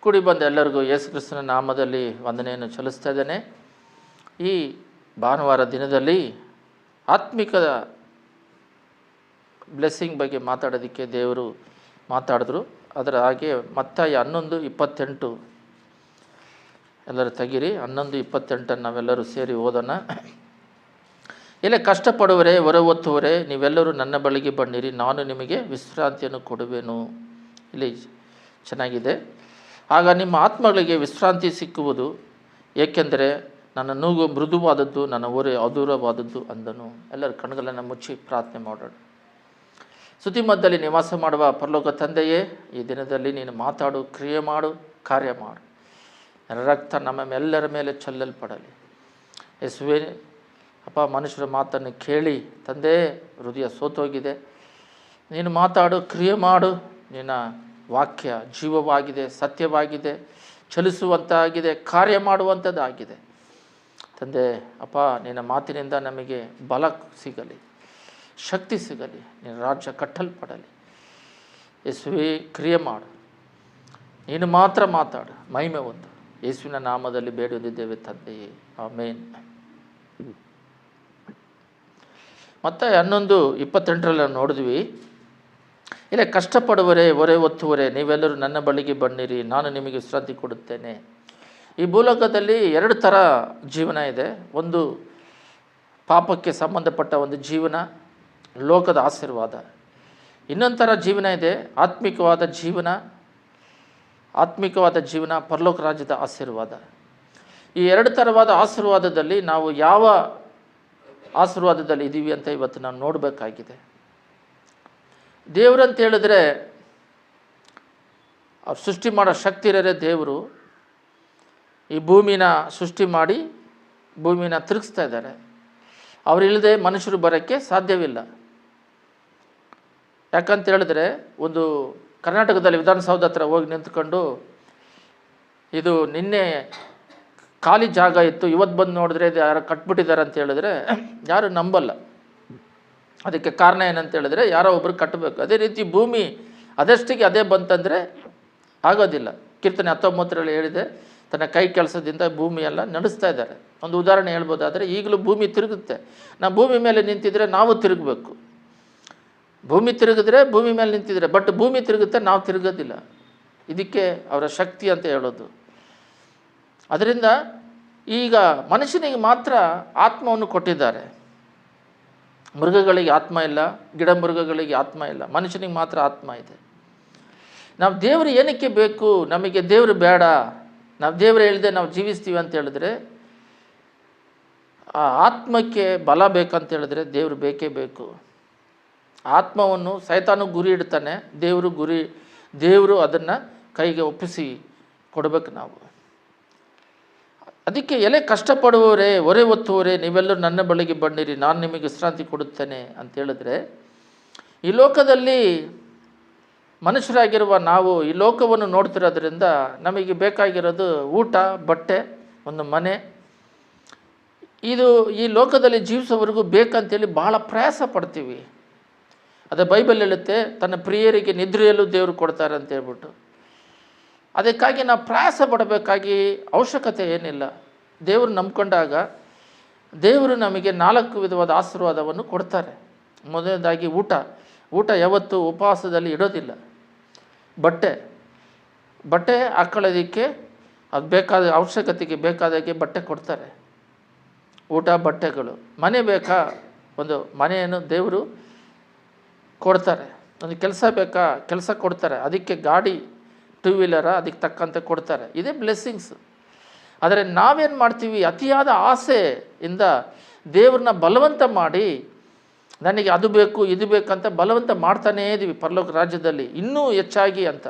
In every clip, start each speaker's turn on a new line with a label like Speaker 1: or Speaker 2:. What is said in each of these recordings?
Speaker 1: ಕೂಡಿ ಬಂದ ಎಲ್ಲರಿಗೂ ಯೇಸು ಕ್ರಿಸ್ತನ ನಾಮದಲ್ಲಿ ವಂದನೆಯನ್ನು ಸಲ್ಲಿಸ್ತಾ ಇದ್ದೇನೆ. ಈ ಭಾನುವಾರ ದಿನದಲ್ಲಿ ಆತ್ಮಿಕ ಬ್ಲೆಸ್ಸಿಂಗ್ ಬಗ್ಗೆ ಮಾತಾಡೋದಕ್ಕೆ ದೇವರು ಮಾತಾಡಿದ್ರು. ಅದರ ಹಾಗೆ ಮತ್ತಾಯ 11:28 ಎಲ್ಲರೂ ತೆಗೀರಿ. 11:28 ನಾವೆಲ್ಲರೂ ಸೇರಿ ಓದೋಣ. ಇಲ್ಲೇ ಕಷ್ಟಪಡುವರೇ, ಹೊರೆ ಹೊತ್ತುವರೇ, ನೀವೆಲ್ಲರೂ ನನ್ನ ಬಳಿಗೆ ಬನ್ನಿರಿ, ನಾನು ನಿಮಗೆ ವಿಶ್ರಾಂತಿಯನ್ನು ಕೊಡುವೆನು. ಇಲ್ಲಿ ಚೆನ್ನಾಗಿದೆ. ಆಗ ನಿಮ್ಮ ಆತ್ಮಗಳಿಗೆ ವಿಶ್ರಾಂತಿ ಸಿಕ್ಕುವುದು, ಏಕೆಂದರೆ ನನ್ನ ನೂಗು ಮೃದುವಾದದ್ದು, ನನ್ನ ಹೊರೆ ಹಗುರವಾದದ್ದು ಅಂದನು. ಎಲ್ಲರೂ ಕಣ್ಣುಗಳನ್ನು ಮುಚ್ಚಿ ಪ್ರಾರ್ಥನೆ ಮಾಡೋಣ. ಸ್ತುತಿಮಧ್ಯದಲ್ಲಿ ನಿವಾಸ ಮಾಡುವ ಪರಲೋಕ ತಂದೆಯೇ, ಈ ದಿನದಲ್ಲಿ ನೀನು ಮಾತಾಡು, ಕ್ರಿಯೆ ಮಾಡು, ಕಾರ್ಯ ಮಾಡು. ರಕ್ತ ನಮ್ಮೆಲ್ಲರ ಮೇಲೆ ಚೆಲ್ಲಲ್ಪಡಲಿ. ಯೇಸುವೇ ಅಪ್ಪ, ಮನುಷ್ಯರ ಮಾತನ್ನು ಕೇಳಿ ತಂದೆ ಹೃದಯ ಸೋತೋಗಿದೆ. ನೀನು ಮಾತಾಡು, ಕ್ರಿಯೆ ಮಾಡು. ನಿನ್ನ ವಾಕ್ಯ ಜೀವವಾಗಿದೆ, ಸತ್ಯವಾಗಿದೆ, ಚಲಿಸುವಂತಾಗಿದೆ, ಕಾರ್ಯ ಮಾಡುವಂಥದ್ದಾಗಿದೆ. ತಂದೆ ಅಪ್ಪ, ನಿನ್ನ ಮಾತಿನಿಂದ ನಮಗೆ ಬಲ ಸಿಗಲಿ, ಶಕ್ತಿ ಸಿಗಲಿ, ನಿನ್ನ ರಾಜ್ಯ ಕಟ್ಟಲ್ಪಡಲಿ. ಯೇಸುವೇ ಕ್ರಿಯೆ ಮಾಡು, ನೀನು ಮಾತ್ರ ಮಾತಾಡು, ಮಹಿಮೆ ಹೊಂದು. ಯೇಸುವಿನ ನಾಮದಲ್ಲಿ ಬೇಡುವುದಿದ್ದೇವೆ ತಂದೆಯೇ, ಆಮೇನ್. ಮತ್ತೆ 11:28 ನೋಡಿದ್ವಿ. ಇಲ್ಲ, ಕಷ್ಟಪಡುವರೇ, ಹೊರೆ ಹೊತ್ತುವರೇ, ನೀವೆಲ್ಲರೂ ನನ್ನ ಬಳಿಗೆ ಬನ್ನಿರಿ, ನಾನು ನಿಮಗೆ ವಿಶ್ರಾಂತಿ ಕೊಡುತ್ತೇನೆ. ಈ ಭೂಲೋಕದಲ್ಲಿ 2 ಥರ ಜೀವನ ಇದೆ. ಒಂದು ಪಾಪಕ್ಕೆ ಸಂಬಂಧಪಟ್ಟ ಒಂದು ಜೀವನ, ಲೋಕದ ಆಶೀರ್ವಾದ. ಇನ್ನೊಂದು ಥರ ಜೀವನ ಇದೆ, ಆತ್ಮಿಕವಾದ ಜೀವನ, ಪರಲೋಕ ರಾಜ್ಯದ ಆಶೀರ್ವಾದ. ಈ 2 ಥರವಾದ ಆಶೀರ್ವಾದದಲ್ಲಿ ನಾವು ಯಾವ ಆಶೀರ್ವಾದದಲ್ಲಿ ಇದ್ದೀವಿ ಅಂತ ಇವತ್ತು ನಾವು ನೋಡಬೇಕಾಗಿದೆ. ದೇವರಂತ ಹೇಳಿದ್ರೆ ಅವ್ರು ಸೃಷ್ಟಿ ಮಾಡೋ ಶಕ್ತಿ ಇರೋರೇ ದೇವರು. ಈ ಭೂಮಿನ ಸೃಷ್ಟಿ ಮಾಡಿ ಭೂಮಿನ ತಿರುಗಿಸ್ತಾ ಇದ್ದಾರೆ. ಅವರಿಲ್ಲದೆ ಮನುಷ್ಯರು ಬರೋಕ್ಕೆ ಸಾಧ್ಯವಿಲ್ಲ. ಯಾಕಂತ ಹೇಳಿದ್ರೆ, ಒಂದು ಕರ್ನಾಟಕದಲ್ಲಿ ವಿಧಾನಸೌಧ ಹತ್ರ ಹೋಗಿ ನಿಂತ್ಕೊಂಡು, ಇದು ನಿನ್ನೆ ಖಾಲಿ ಜಾಗ ಇತ್ತು, ಇವತ್ತು ಬಂದು ನೋಡಿದ್ರೆ ಇದು ಯಾರು ಕಟ್ಬಿಟ್ಟಿದ್ದಾರೆ ಅಂತ ಹೇಳಿದ್ರೆ ಯಾರು ನಂಬಲ್ಲ. ಅದಕ್ಕೆ ಕಾರಣ ಏನಂತ ಹೇಳಿದ್ರೆ, ಯಾರೋ ಒಬ್ಬರು ಕಟ್ಟಬೇಕು. ಅದೇ ರೀತಿ ಭೂಮಿ ಅದಷ್ಟಿಗೆ ಅದೇ ಬಂತಂದರೆ ಆಗೋದಿಲ್ಲ. ಕೀರ್ತನೆ 19 ಹೇಳಿದೆ, ತನ್ನ ಕೈ ಕೆಲಸದಿಂದ ಭೂಮಿಯೆಲ್ಲ ನಡೆಸ್ತಾ ಇದ್ದಾರೆ. ಒಂದು ಉದಾಹರಣೆ ಹೇಳ್ಬೋದಾದರೆ, ಈಗಲೂ ಭೂಮಿ ತಿರುಗುತ್ತೆ. ನಾವು ಭೂಮಿ ಮೇಲೆ ನಿಂತಿದ್ರೆ ನಾವು ತಿರುಗಬೇಕು. ಭೂಮಿ ತಿರುಗಿದ್ರೆ ಭೂಮಿ ಮೇಲೆ ನಿಂತಿದ್ರೆ, ಬಟ್ ಭೂಮಿ ತಿರುಗುತ್ತೆ, ನಾವು ತಿರುಗೋದಿಲ್ಲ. ಇದಕ್ಕೆ ಅವರ ಶಕ್ತಿ ಅಂತ ಹೇಳೋದು. ಅದರಿಂದ ಈಗ ಮನುಷ್ಯನಿಗೆ ಮಾತ್ರ ಆತ್ಮವನ್ನು ಕೊಟ್ಟಿದ್ದಾರೆ. ಮೃಗಗಳಿಗೆ ಆತ್ಮ ಇಲ್ಲ, ಗಿಡ ಮೃಗಗಳಿಗೆ ಆತ್ಮ ಇಲ್ಲ, ಮನುಷ್ಯನಿಗೆ ಮಾತ್ರ ಆತ್ಮ ಇದೆ. ನಾವು ದೇವರು ಏನಕ್ಕೆ ಬೇಕು? ನಮಗೆ ದೇವರು ಬೇಡ, ನಾವು ದೇವರು ಹೇಳಿದೆ ನಾವು ಜೀವಿಸ್ತೀವಿ ಅಂತ ಹೇಳಿದ್ರೆ, ಆ ಆತ್ಮಕ್ಕೆ ಬಲ ಬೇಕಂತ ಹೇಳಿದ್ರೆ ದೇವರು ಬೇಕೇ ಬೇಕು. ಆತ್ಮವನ್ನು ಸೈತಾನು ಗುರಿ ಇಡ್ತಾನೆ, ದೇವರು ಅದನ್ನು ಕೈಗೆ ಒಪ್ಪಿಸಿ ಕೊಡಬೇಕು ನಾವು. ಅದಕ್ಕೆ ಎಲೆ ಕಷ್ಟಪಡುವವರೇ, ಹೊರೆ ಹೊತ್ತುವರೇ, ನೀವೆಲ್ಲರೂ ನನ್ನ ಬಳಿಗೆ ಬನ್ನಿರಿ, ನಾನು ನಿಮಗೆ ವಿಶ್ರಾಂತಿ ಕೊಡುತ್ತೇನೆ ಅಂತ ಹೇಳಿದ್ರೆ, ಈ ಲೋಕದಲ್ಲಿ ಮನುಷ್ಯರಾಗಿರುವ ನಾವು ಈ ಲೋಕವನ್ನು ನೋಡ್ತಿರೋದ್ರಿಂದ ನಮಗೆ ಬೇಕಾಗಿರೋದು ಊಟ, ಬಟ್ಟೆ, ಒಂದು ಮನೆ. ಇದು ಈ ಲೋಕದಲ್ಲಿ ಜೀವಿಸೋವರೆಗೂ ಬೇಕಂತೇಳಿ ಭಾಳ ಪ್ರಯಾಸ ಪಡ್ತೀವಿ. ಅದೇ ಬೈಬಲ್ ಹೇಳುತ್ತೆ, ತನ್ನ ಪ್ರಿಯರಿಗೆ ನಿದ್ರೆಯಲ್ಲೂ ದೇವರು ಕೊಡ್ತಾರೆ ಅಂತ ಹೇಳ್ಬಿಟ್ಟು. ಅದಕ್ಕಾಗಿ ನಾವು ಪ್ರಯಾಸ ಪಡಬೇಕಾಗಿ ಅವಶ್ಯಕತೆ ಏನಿಲ್ಲ. ದೇವರು ನಂಬ್ಕೊಂಡಾಗ ದೇವರು ನಮಗೆ 4 ವಿಧವಾದ ಆಶೀರ್ವಾದವನ್ನು ಕೊಡ್ತಾರೆ. ಮೊದಲನೇದಾಗಿ ಊಟ ಯಾವತ್ತೂ ಉಪವಾಸದಲ್ಲಿ ಇಡೋದಿಲ್ಲ. ಬಟ್ಟೆ ಹಾಕೊಳ್ಳೋದಕ್ಕೆ ಅದು ಬೇಕಾದ ಅವಶ್ಯಕತೆಗೆ ಬೇಕಾದಾಗೆ ಬಟ್ಟೆ ಕೊಡ್ತಾರೆ. ಊಟ, ಬಟ್ಟೆಗಳು. ಮನೆ ಬೇಕಾ, ಒಂದು ಮನೆಯನ್ನು ದೇವರು ಕೊಡ್ತಾರೆ. ಒಂದು ಕೆಲಸ ಬೇಕಾ, ಕೆಲಸ ಕೊಡ್ತಾರೆ. ಅದಕ್ಕೆ ಗಾಡಿ, 2 ವೀಲರ ಅದಕ್ಕೆ ತಕ್ಕಂತೆ ಕೊಡ್ತಾರೆ. ಇದೇ ಬ್ಲೆಸ್ಸಿಂಗ್ಸ್. ಆದರೆ ನಾವೇನು ಮಾಡ್ತೀವಿ? ಅತಿಯಾದ ಆಸೆಯಿಂದ ದೇವ್ರನ್ನ ಬಲವಂತ ಮಾಡಿ, ನನಗೆ ಅದು ಬೇಕು ಇದು ಬೇಕಂತ ಬಲವಂತ ಮಾಡ್ತಾನೇ ಇದ್ದೀವಿ ಪರಲೋಕ ರಾಜ್ಯದಲ್ಲಿ ಇನ್ನೂ ಹೆಚ್ಚಾಗಿ ಅಂತ.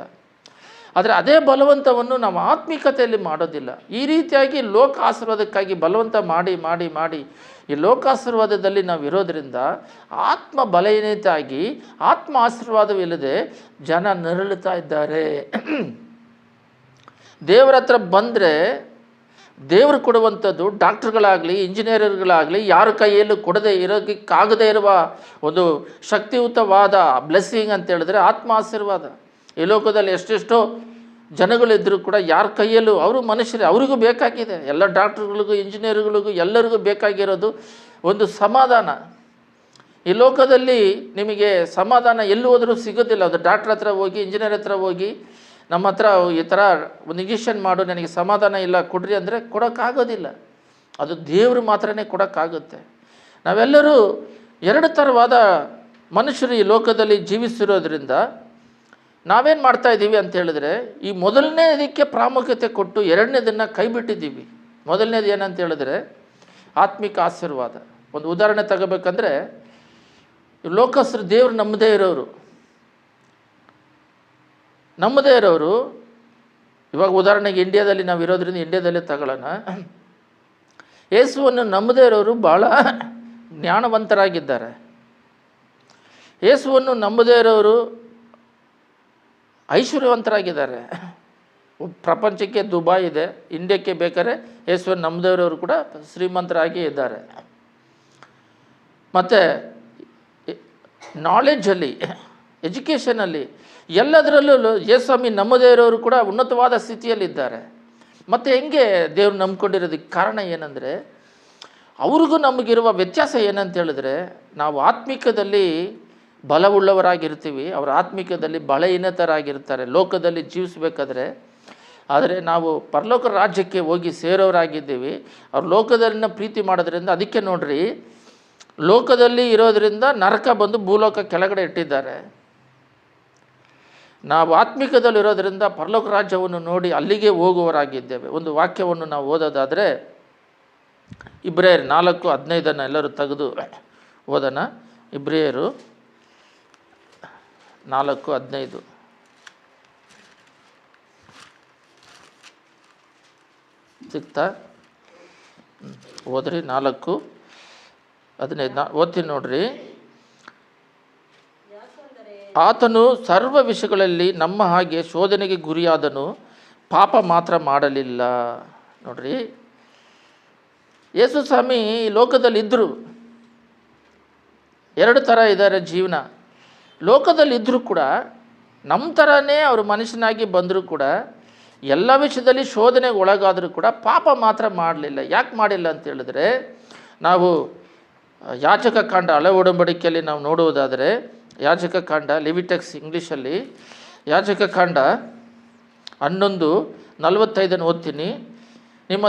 Speaker 1: ಆದರೆ ಅದೇ ಬಲವಂತವನ್ನು ನಾವು ಆತ್ಮಿಕತೆಯಲ್ಲಿ ಮಾಡೋದಿಲ್ಲ. ಈ ರೀತಿಯಾಗಿ ಲೋಕ ಆಶೀರ್ವಾದಕ್ಕಾಗಿ ಬಲವಂತ ಮಾಡಿ ಈ ಲೋಕಾಶೀರ್ವಾದದಲ್ಲಿ ನಾವು ಇರೋದರಿಂದ ಆತ್ಮ ಬಲಹೀನತೆಯಾಗಿ ಆತ್ಮ ಆಶೀರ್ವಾದವಿಲ್ಲದೆ ಜನ ನರಳುತ್ತಾ ಇದ್ದಾರೆ. ದೇವರ ಹತ್ರ ಬಂದರೆ ದೇವರು ಕೊಡುವಂಥದ್ದು ಡಾಕ್ಟ್ರುಗಳಾಗಲಿ, ಇಂಜಿನಿಯರ್ಗಳಾಗಲಿ ಯಾರ ಕೈಯಲ್ಲೂ ಕೊಡದೇ ಇರುವ ಒಂದು ಶಕ್ತಿಯುತವಾದ ಬ್ಲೆಸ್ಸಿಂಗ್ ಅಂತ ಹೇಳಿದ್ರೆ ಆತ್ಮ ಆಶೀರ್ವಾದ. ಈ ಲೋಕದಲ್ಲಿ ಎಷ್ಟೆಷ್ಟೋ ಜನಗಳಿದ್ದರೂ ಕೂಡ ಯಾರ ಕೈಯಲ್ಲೂ ಅವರು ಮನುಷ್ಯರೇ, ಅವರಿಗೂ ಬೇಕಾಗಿದೆ, ಎಲ್ಲ ಡಾಕ್ಟ್ರುಗಳಿಗೂ ಇಂಜಿನಿಯರ್ಗಳಿಗೂ ಎಲ್ಲರಿಗೂ ಬೇಕಾಗಿರೋದು ಒಂದು ಸಮಾಧಾನ. ಈ ಲೋಕದಲ್ಲಿ ನಿಮಗೆ ಸಮಾಧಾನ ಎಲ್ಲಿ ಹೋದರೂ ಸಿಗೋದಿಲ್ಲ. ಅದು ಡಾಕ್ಟ್ರ್ ಹತ್ರ ಹೋಗಿ, ಇಂಜಿನಿಯರ್ ಹತ್ರ ಹೋಗಿ, ನಮ್ಮ ಹತ್ರ ಈ ಥರ ಒಂದು ಇಂಜೆಕ್ಷನ್ ಮಾಡು, ನನಗೆ ಸಮಾಧಾನ ಇಲ್ಲ ಕೊಡ್ರಿ ಅಂದರೆ ಕೊಡೋಕ್ಕಾಗೋದಿಲ್ಲ. ಅದು ದೇವರು ಮಾತ್ರನೇ ಕೊಡೋಕ್ಕಾಗುತ್ತೆ. ನಾವೆಲ್ಲರೂ ಎರಡು ಥರವಾದ ಮನುಷ್ಯರು ಈ ಲೋಕದಲ್ಲಿ ಜೀವಿಸಿರೋದ್ರಿಂದ ನಾವೇನು ಮಾಡ್ತಾಯಿದ್ದೀವಿ ಅಂತ ಹೇಳಿದ್ರೆ, ಈ ಮೊದಲನೇದಕ್ಕೆ ಪ್ರಾಮುಖ್ಯತೆ ಕೊಟ್ಟು ಎರಡನೇದನ್ನು ಕೈ ಬಿಟ್ಟಿದ್ದೀವಿ. ಮೊದಲನೇದು ಏನಂತ ಹೇಳಿದ್ರೆ ಆತ್ಮಿಕ ಆಶೀರ್ವಾದ. ಒಂದು ಉದಾಹರಣೆ ತಗೋಬೇಕಂದ್ರೆ, ಲೋಕಸ್ಥರು ದೇವರು ನಮ್ಮದೇ ಇರೋರು ಇವಾಗ ಉದಾಹರಣೆಗೆ ಇಂಡಿಯಾದಲ್ಲಿ ನಾವು ಇರೋದ್ರಿಂದ ಇಂಡಿಯಾದಲ್ಲೇ ತಗೊಳ್ಳೋಣ. ಯೇಸುವನ್ನು ನಂಬದೇ ಇರೋರು ಭಾಳ ಜ್ಞಾನವಂತರಾಗಿದ್ದಾರೆ. ಯೇಸುವನ್ನು ನಂಬದೇ ಇರೋರು ಐಶ್ವರ್ಯವಂತರಾಗಿದ್ದಾರೆ. ಪ್ರಪಂಚಕ್ಕೆ ದುಬೈ ಇದೆ, ಇಂಡಿಯಾಕ್ಕೆ ಬೇಕಾದ್ರೆ ಯೇಸುವನ್ನು ನಂಬದೇ ಇರೋರು ಕೂಡ ಶ್ರೀಮಂತರಾಗಿ ಇದ್ದಾರೆ. ಮತ್ತು ನಾಲೆಡ್ಜಲ್ಲಿ, ಎಜುಕೇಷನಲ್ಲಿ, ಎಲ್ಲದರಲ್ಲೂ ಯೇಸುಸ್ವಾಮಿ ನಂಬದೇ ಇರೋರು ಕೂಡ ಉನ್ನತವಾದ ಸ್ಥಿತಿಯಲ್ಲಿದ್ದಾರೆ. ಮತ್ತು ಹೆಂಗೆ ದೇವ್ರು ನಂಬ್ಕೊಂಡಿರೋದಕ್ಕೆ ಕಾರಣ ಏನಂದರೆ, ಅವ್ರಿಗೂ ನಮಗಿರುವ ವ್ಯತ್ಯಾಸ ಏನಂತ ಹೇಳಿದ್ರೆ, ನಾವು ಆತ್ಮಿಕದಲ್ಲಿ ಬಲವುಳ್ಳವರಾಗಿರ್ತೀವಿ, ಅವರ ಆತ್ಮಿಕದಲ್ಲಿ ಬಲಹೀನತರಾಗಿರ್ತಾರೆ ಲೋಕದಲ್ಲಿ ಜೀವಿಸಬೇಕಾದ್ರೆ. ಆದರೆ ನಾವು ಪರಲೋಕ ರಾಜ್ಯಕ್ಕೆ ಹೋಗಿ ಸೇರೋರಾಗಿದ್ದೀವಿ. ಅವ್ರು ಲೋಕದಲ್ಲಿನ ಪ್ರೀತಿ ಮಾಡೋದ್ರಿಂದ, ಅದಕ್ಕೆ ನೋಡ್ರಿ, ಲೋಕದಲ್ಲಿ ಇರೋದರಿಂದ ನರಕ ಬಂದು ಭೂಲೋಕ ಕೆಳಗಡೆ ಇಟ್ಟಿದ್ದಾರೆ. ನಾವು ಆತ್ಮಿಕದಲ್ಲಿರೋದರಿಂದ ಪರಲೋಕ ರಾಜ್ಯವನ್ನು ನೋಡಿ ಅಲ್ಲಿಗೆ ಹೋಗುವವರಾಗಿದ್ದೇವೆ. ಒಂದು ವಾಕ್ಯವನ್ನು ನಾವು ಓದೋದಾದರೆ, ಇಬ್ರಿಯರು 4:15 ಎಲ್ಲರೂ ತೆಗೆದು ಓದೋಣ. ಇಬ್ರಿಯರು 4:15 ಸಿಗ್ತಾ? ಓದ್ರಿ. 4:15 ಓದ್ತೀನಿ ನೋಡ್ರಿ. ಆತನು ಸರ್ವ ವಿಷಯಗಳಲ್ಲಿ ನಮ್ಮ ಹಾಗೆ ಶೋಧನೆಗೆ ಗುರಿಯಾದನು, ಪಾಪ ಮಾತ್ರ ಮಾಡಲಿಲ್ಲ. ನೋಡ್ರಿ, ಯೇಸು ಸ್ವಾಮಿ ಈ ಲೋಕದಲ್ಲಿ ಇದ್ದರು. ಎರಡು ಥರ ಇದ್ದಾರೆ ಜೀವನ. ಲೋಕದಲ್ಲಿದ್ದರೂ ಕೂಡ ನಮ್ಮ ಥರನೇ ಅವರು ಮನುಷ್ಯನಾಗಿ ಬಂದರೂ ಕೂಡ, ಎಲ್ಲ ವಿಷಯದಲ್ಲಿ ಶೋಧನೆಗೆ ಒಳಗಾದರೂ ಕೂಡ ಪಾಪ ಮಾತ್ರ ಮಾಡಲಿಲ್ಲ. ಯಾಕೆ ಮಾಡಿಲ್ಲ ಅಂತ ಹೇಳಿದ್ರೆ, ನಾವು ಯಾಜಕ ಕಾಂಡ ಹಳೆ ಒಡಂಬಡಿಕೆಯಲ್ಲಿ ನಾವು ನೋಡುವುದಾದರೆ, ಯಾಜಕ ಕಾಂಡ ಲೆವಿಟಿಕ್ಸ್ ಇಂಗ್ಲೀಷಲ್ಲಿ ಯಾಜಕ ಕಾಂಡ 11:45 ಓದ್ತೀನಿ. ನಿಮ್ಮ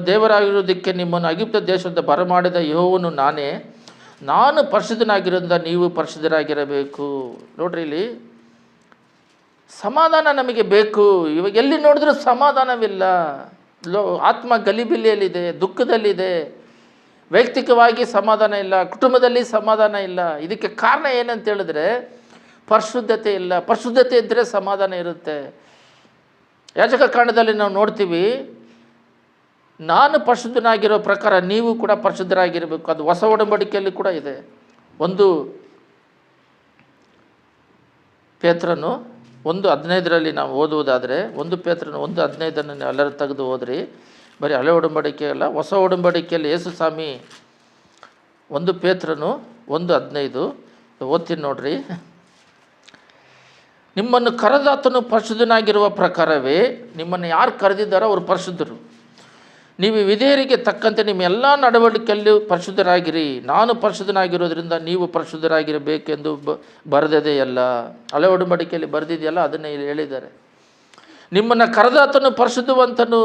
Speaker 1: ದೇವರಾಗಿರುವುದಕ್ಕೆ ನಿಮ್ಮನ್ನು ಐಗುಪ್ತ ದೇಶದಿಂದ ಬರಮಾಡಿದ ಯೆಹೋವನು ನಾನೇ, ನಾನು ಪರಿಶುದ್ಧನಾಗಿರೋದ್ರಿಂದ ನೀವು ಪರಿಶುದ್ಧರಾಗಿರಬೇಕು. ನೋಡ್ರಿ, ಇಲ್ಲಿ ಸಮಾಧಾನ ನಮಗೆ ಬೇಕು. ಇವಾಗ ಎಲ್ಲಿ ನೋಡಿದ್ರೂ ಸಮಾಧಾನವಿಲ್ಲ. ಆತ್ಮ ಗಲಿಬಿಲಿಯಲ್ಲಿದೆ, ದುಃಖದಲ್ಲಿದೆ. ವೈಯಕ್ತಿಕವಾಗಿ ಸಮಾಧಾನ ಇಲ್ಲ, ಕುಟುಂಬದಲ್ಲಿ ಸಮಾಧಾನ ಇಲ್ಲ. ಇದಕ್ಕೆ ಕಾರಣ ಏನಂತ ಹೇಳಿದ್ರೆ, ಪರಿಶುದ್ಧತೆ ಇಲ್ಲ. ಪರಿಶುದ್ಧತೆ ಇದ್ದರೆ ಸಮಾಧಾನ ಇರುತ್ತೆ. ಯಾಜಕ ಕಾಂಡದಲ್ಲಿ ನಾವು ನೋಡ್ತೀವಿ, ನಾನು ಪರಿಶುದ್ಧನಾಗಿರೋ ಪ್ರಕಾರ ನೀವು ಕೂಡ ಪರಿಶುದ್ಧರಾಗಿರಬೇಕು. ಅದು ಹೊಸ ಒಡಂಬಡಿಕೆಯಲ್ಲಿ ಕೂಡ ಇದೆ. 1 ಪೇತ್ರನು 1:15 ನಾವು ಓದುವುದಾದರೆ, 1 ಪೇತ್ರನು 1:15 ಎಲ್ಲರೂ ತೆಗೆದು ಓದ್ರಿ. ಬರೀ ಹಳೆ ಒಡಂಬಡಿಕೆ ಅಲ್ಲ, ಹೊಸ ಒಡಂಬಡಿಕೆಯಲ್ಲಿ ಯೇಸು ಸ್ವಾಮಿ 1 ಪೇತ್ರನು 1:15 ಓದ್ತೀನಿ ನೋಡ್ರಿ. ನಿಮ್ಮನ್ನು ಕರೆದಾತನು ಪರಿಶುದ್ಧನಾಗಿರುವ ಪ್ರಕಾರವೇ ನಿಮ್ಮನ್ನು ಯಾರು ಕರೆದಿದ್ದಾರೋ ಅವರು ಪರಿಶುದ್ಧರು. ನೀವು ವಿಧೇಯರಿಗೆ ತಕ್ಕಂತೆ ನಿಮ್ಮ ಎಲ್ಲ ನಡವಳಿಕೆಯಲ್ಲೂ ಪರಿಶುದ್ಧರಾಗಿರಿ, ನಾನು ಪರಿಶುದ್ಧನಾಗಿರೋದ್ರಿಂದ ನೀವು ಪರಿಶುದ್ಧರಾಗಿರಬೇಕೆಂದು ಬರೆದಿದೆಯಲ್ಲ. ಹಳೆ ಒಡಂಬಡಿಕೆಯಲ್ಲಿ ಬರೆದಿದೆಯಲ್ಲ, ಅದನ್ನೇ ಇಲ್ಲಿ ಹೇಳಿದ್ದಾರೆ. ನಿಮ್ಮನ್ನು ಕರೆದಾತನು ಪರಿಶುದ್ಧವಂತನು,